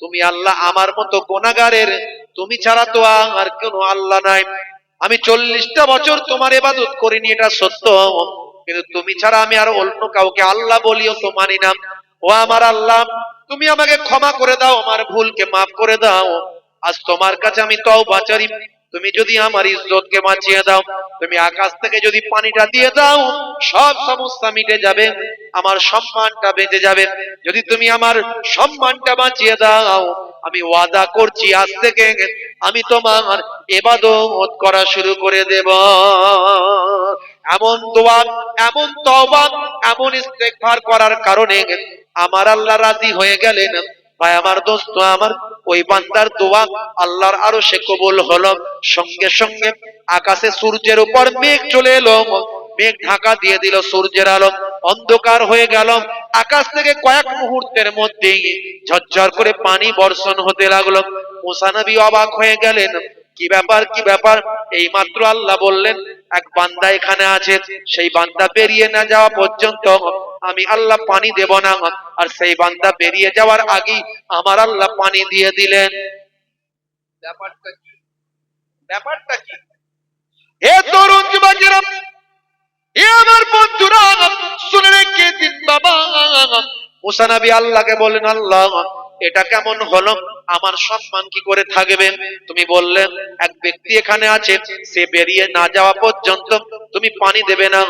তুমি আল্লাহ আমার মতো গুনাহগারের, তুমি ছাড়া তো আর কোনো আল্লাহ নাই। আমি 40টা বছর তোমার ইবাদত করিনি, এটা সত্য, কিন্তু তুমি ছাড়া আমি আর অন্য কাউকে আল্লাহ বলিও তো মানি না। ও আমার আল্লাহ, তুমি আমাকে ক্ষমা করে দাও, আমার ভুলকে মাফ করে দাও। আজ তোমার কাছে আমি তওবা চাই, তুমি যদি আমার ইজ্জতকে বাঁচিয়ে দাও, তুমি আকাশ থেকে যদি পানিটা দিয়ে দাও, সব সমস্যা মিটে যাবে, আমার সম্মানটা বেঁচে যাবে। যদি তুমি আমার সম্মানটা বাঁচিয়ে দাও, আমি ওয়াদা করছি আজ থেকে আমি তোমার ইবাদত করা শুরু করে দেব। এমন দোয়া, এমন তওবা, এমন ইস্তেগফার করার কারণে আমার আল্লাহ রাজি হয়ে গেলেন। ভাই আমার, দোস্ত আমার, ওই বান্দার দোয়া আল্লাহর আরশে কবুল হলো। সঙ্গে সঙ্গে আকাশে সূর্যের উপর মেঘ চলে এলো, মেঘ ঢাকা দিয়ে দিল সূর্যের আলো, অন্ধকার হয়ে গেল। আকাশ থেকে কয়েক মুহূর্তের মধ্যেই ঝরঝর করে পানি বর্ষণ হতে লাগলো। মুসা নবী অবাক হয়ে গেলেন, কি ব্যাপার, কি ব্যাপার? এই মাত্র আল্লাহ বললেন এক বান্দা এখানে আছে, সেই বান্দা বেরিয়ে না যাওয়া পর্যন্ত আমি আল্লাহ পানি দেব না। আর সেই বান্দা বেরিয়ে যাওয়ার আগেই আমার আল্লাহ পানি দিয়ে দিলেন। ব্যাপারটা কি? ব্যাপারটা কি? হে তরুণ যুবকেরা, হে আমার বন্ধুরা, শুনে রেখে দিন বাবা। মুসা নবী আল্লাহকে বলেন, আল্লাহ এটা কেমন হলো? আমার সম্মান কি করে থাকবে? তুমি বললে এক ব্যক্তি এখানে আছে, সে বেরিয়ে না যাওয়া পর্যন্ত তুমি পানি দেবে না,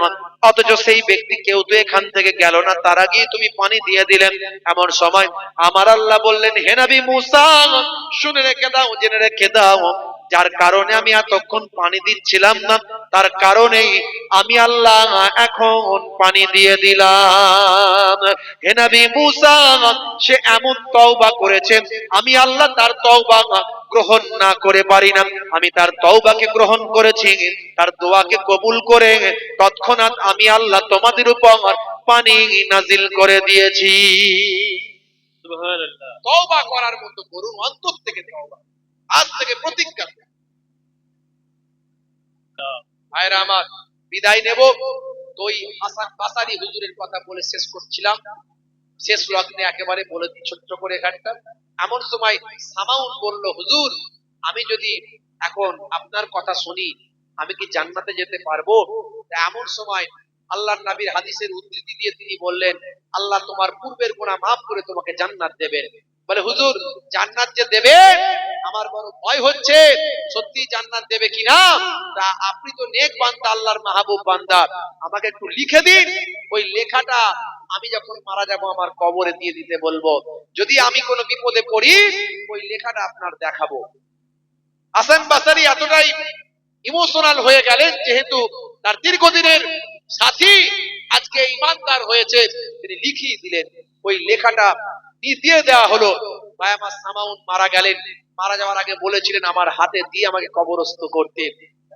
অথচ সেই ব্যক্তি কেউ তো এখান থেকে গেল না, তার আগেই তুমি পানি দিয়ে দিলেন। এমন সময় আমার আল্লাহ বললেন, হে নবী মুসা, শুনে রেখে দাও, জেনে রেখে দাও, যার কারণে আমি এতক্ষণ পানি দিচ্ছিলাম না, তার কারণেই আমি আল্লাহ এখন পানি দিয়ে দিলাম। হে নবী মুসা, সে এমন তওবা করেছে, আমি আল্লাহ তার তওবা গ্রহণ না করে পারি না। আমি তার তওবাকে গ্রহণ করেছি, তার দোয়াকে কবুল করে তৎক্ষণাৎ আমি আল্লাহ তোমাদের উপর পানি নাজিল করে দিয়েছি। সুবহানাল্লাহ। তওবা করার মতো করুন, অন্তর থেকে তওবা। আজ থেকে প্রতিজ্ঞা। ভাইরা আমার, বিদায় নেব। তো ওই হাসান বাসারি হুজুরের কথা বলে শেষ করছিলাম। শেষ লগ্নে একেবারে বলে দিই ছোট্ট করে ঘাটটা। এমন সময় সামাউন বলল, হুজুর আমি যদি এখন আপনার কথা শুনি, আমি কি জান্নাতে যেতে পারবো? এমন সময় আল্লাহর নবীর হাদিসের উদ্ধৃতি দিয়ে তিনি বললেন, আল্লাহ তোমার পূর্বের গুনাহ মাফ করে তোমাকে জান্নাত দেবেন। বলে, হুজুর জান্নাত যে দেবে আমার বড় ভয় হচ্ছে, সত্যি জান্নাত দেবে কিনা? তা আপনি তো নেক বান্দা, আল্লাহর মাহবুব বান্দা, আমাকে একটু লিখে দিন। ওই লেখাটা আমি যখন মারা যাব আমার কবরে দিয়ে দিতে বলবো। যদি আমি কোনো বিপদে পড়ি, ওই লেখাটা আপনার দেখাবো। হাসান বাসারি এতটাই ইমোশনাল হয়ে গেলেন, যেহেতু তার দীর্ঘদিনের সাথী আজকে ইমানদার হয়েছে, তিনি লিখিয়ে দিলেন। ওই লেখাটা দিয়ে দেওয়া হলো। ভাই আমার সামাউন মারা গেলেন। মারা যাওয়ার আগে বলেছিলেন আমার হাতে দিয়ে আমাকে কবরস্থ করতে,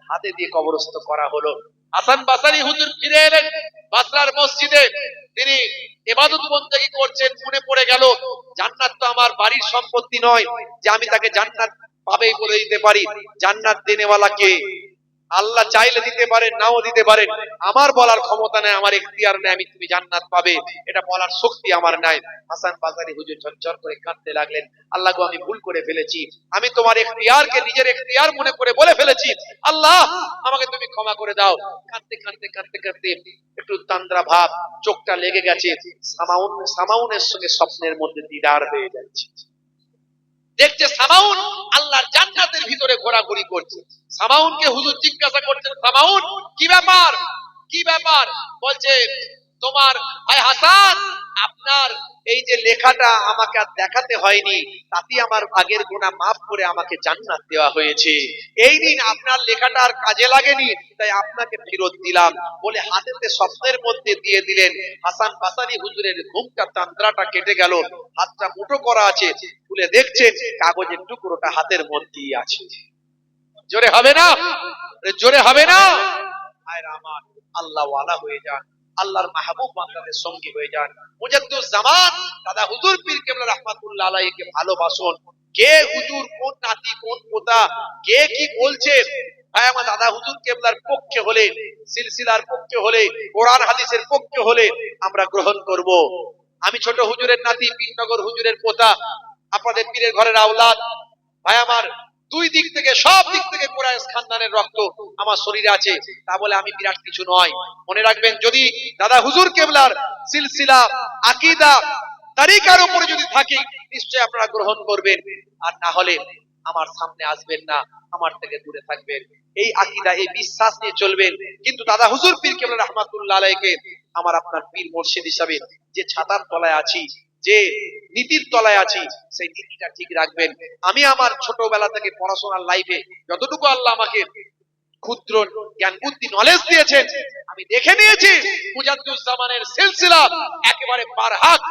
হাতে দিয়ে কবরস্থ করা হলো। হাসান বাসারি হুজুর ফিরে এলেন বাসরার মসজিদে। তিনি ইবাদত বন্দেগী করছেন। মনে পড়ে গেল, জান্নাত তো আমার বাড়ির সম্পত্তি নয় যে আমি তাকে জান্নাত পাবেই বলে দিতে পারি। জান্নাত দেনেওয়ালা কে? আল্লাহ চাইলে দিতে পারেন, নাও দিতে পারেন। আমার বলার ক্ষমতা নাই, আমার এখতিয়ার নেই আমি তুমি জান্নাত পাবে এটা বলার শক্তি আমার নাই। হাসান বাজারি হুজুর ঝরঝর করে কাঁদতে লাগলেন, আল্লাহ গো আমি ভুল করে ফেলেছি, আমি তোমার এখতিয়ারকে নিজের এখতিয়ার মনে করে বলে ফেলেছি, আল্লাহ আমাকে তুমি ক্ষমা করে দাও। কাঁদতে কাঁদতে কাঁদতে কাঁদতে একটু তান্দ্রা ভাব, চোখটা লেগে গেছে। সামাউনের সঙ্গে স্বপ্নের মধ্যে দিদার হয়ে যাচ্ছে। দেখছে সামাউন আল্লাহর জান্নাতের ভিতরে ঘোরাঘুরি করছে। সামাউনকে হুজুর জিজ্ঞাসা করছেন, সামাউন কি ব্যাপার, কি ব্যাপার? বলছে, তোমার ভাই হাসান, আপনার এই যে লেখাটা আমাকে আর দেখাতে হয়নি, তাতে আমার আগের গুনাহ মাফ করে আমাকে জান্নাত দেওয়া হয়েছে। এই দিন আপনার লেখাটা আর কাজে লাগেনি, তাই আপনাকে ফেরত দিলাম বলে হাতেতে স্বপ্নের মধ্যে দিয়ে দিলেন। হাসান বাসারি হুজুরের ঘুমটা তান্দ্রাটা কেটে গেল। হাতটা মুঠো করা আছে, খুলে দেখছেন কাগজের টুকরোটা হাতের মধ্যেই আছে। জোরে হবে না? জোরে হবে না? ভাইরা আমার, আল্লাহ ওয়ালা হয়ে যান, আল্লাহর মাহবুব বান্দাদের সঙ্গী হয়ে যান। মুজাদ্দুজ জামান দাদা হুজুর পীর কেবলা রাহমাতুল্লাহ আলাইহিকে ভালোবাসুন। কে হুজুর, কোন নাতি, কোন পোতা, কে কি বলছে, ভাই আমার দাদা হুজুর কেবলার পক্ষে হলে, সিলসিলার পক্ষে হলে, কোরআন হাদিসের পক্ষে হলে আমরা গ্রহণ করব। আমি ছোট হুজুরের নাতি, পীরনগর হুজুরের পোতা, আপনাদের পীরের ঘরের আওলাদ। ভাই আমার, দুই দিক থেকে, সব দিক থেকে কুরাইশ খানদানের রক্ত আমার শরীরে আছে, তা বলে আমি বিরাট কিছু নয়। মনে রাখবেন, যদি দাদা হুজুর কেবলার সিলসিলা, আকীদা, তরিকার উপরে যদি থাকি, নিশ্চয়ই আপনারা গ্রহণ করবেন, আর না হলে আমার সামনে আসবেন না, আমার থেকে দূরে থাকবেন। এই আকীদা, এই বিশ্বাস নিয়ে চলবেন। কিন্তু দাদা হুজুর পীর কেবলা রাহমাতুল্লাহ আলাইহিকে আমার আপনার পীর মুর্শিদ হিসাবে যে ছাতার তলায় আছি, যে নীতির তলায় আছি, সেই নীতিটা ঠিক রাখবেন। আমি আমার ছোটবেলা থেকে পড়াশোনার লাইফে যতটুকু আল্লাহ আমাকে ক্ষুদ্র জ্ঞান বুদ্ধি নলেজ দিয়েছেন, আমি দেখে নিয়েছি মুজাদ্দুজ জামানের সিলসিলা একেবারে বারহাক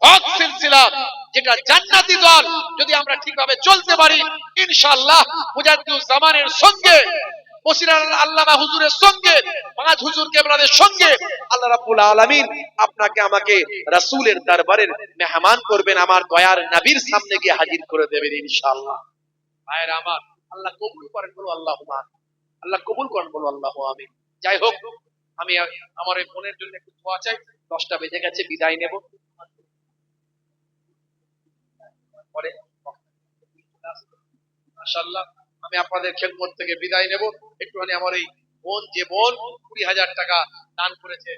হক সিলসিলা, যেটা জান্নাতি দল, যদি আমরা ঠিকভাবে চলতে পারি ইনশাআল্লাহ মুজাদ্দিদুজ্জামানের সঙ্গে, বসিরার আল্লামা হুজুরের সঙ্গে, পাঁচ হুজুর কেবলাদের সঙ্গে আল্লাহ রাব্বুল আলামিন আপনাকে আমাকে রাসূলের দরবারের মেহমান করবেন, আমার দয়ার নবীর সামনে গিয়ে হাজির করে দেবেন ইনশাআল্লাহ। ভাইরা আমার, আল্লাহ কবুল করেন, বলো আল্লাহুম্মা আমিন। আল্লাহ কবুল করেন, বলো আল্লাহু আমিন। যাই হোক, আমি আমার এই বোনের জন্য একটু দোয়া চাই। 10টা বেজে গেছে, বিদায় নেব। পরে মাশাআল্লাহ আমি আপনাদের খেদমত থেকে বিদায় নেব। একটুখানি আমার এই বোন, যে বোন 20,000 টাকা দান করেছে,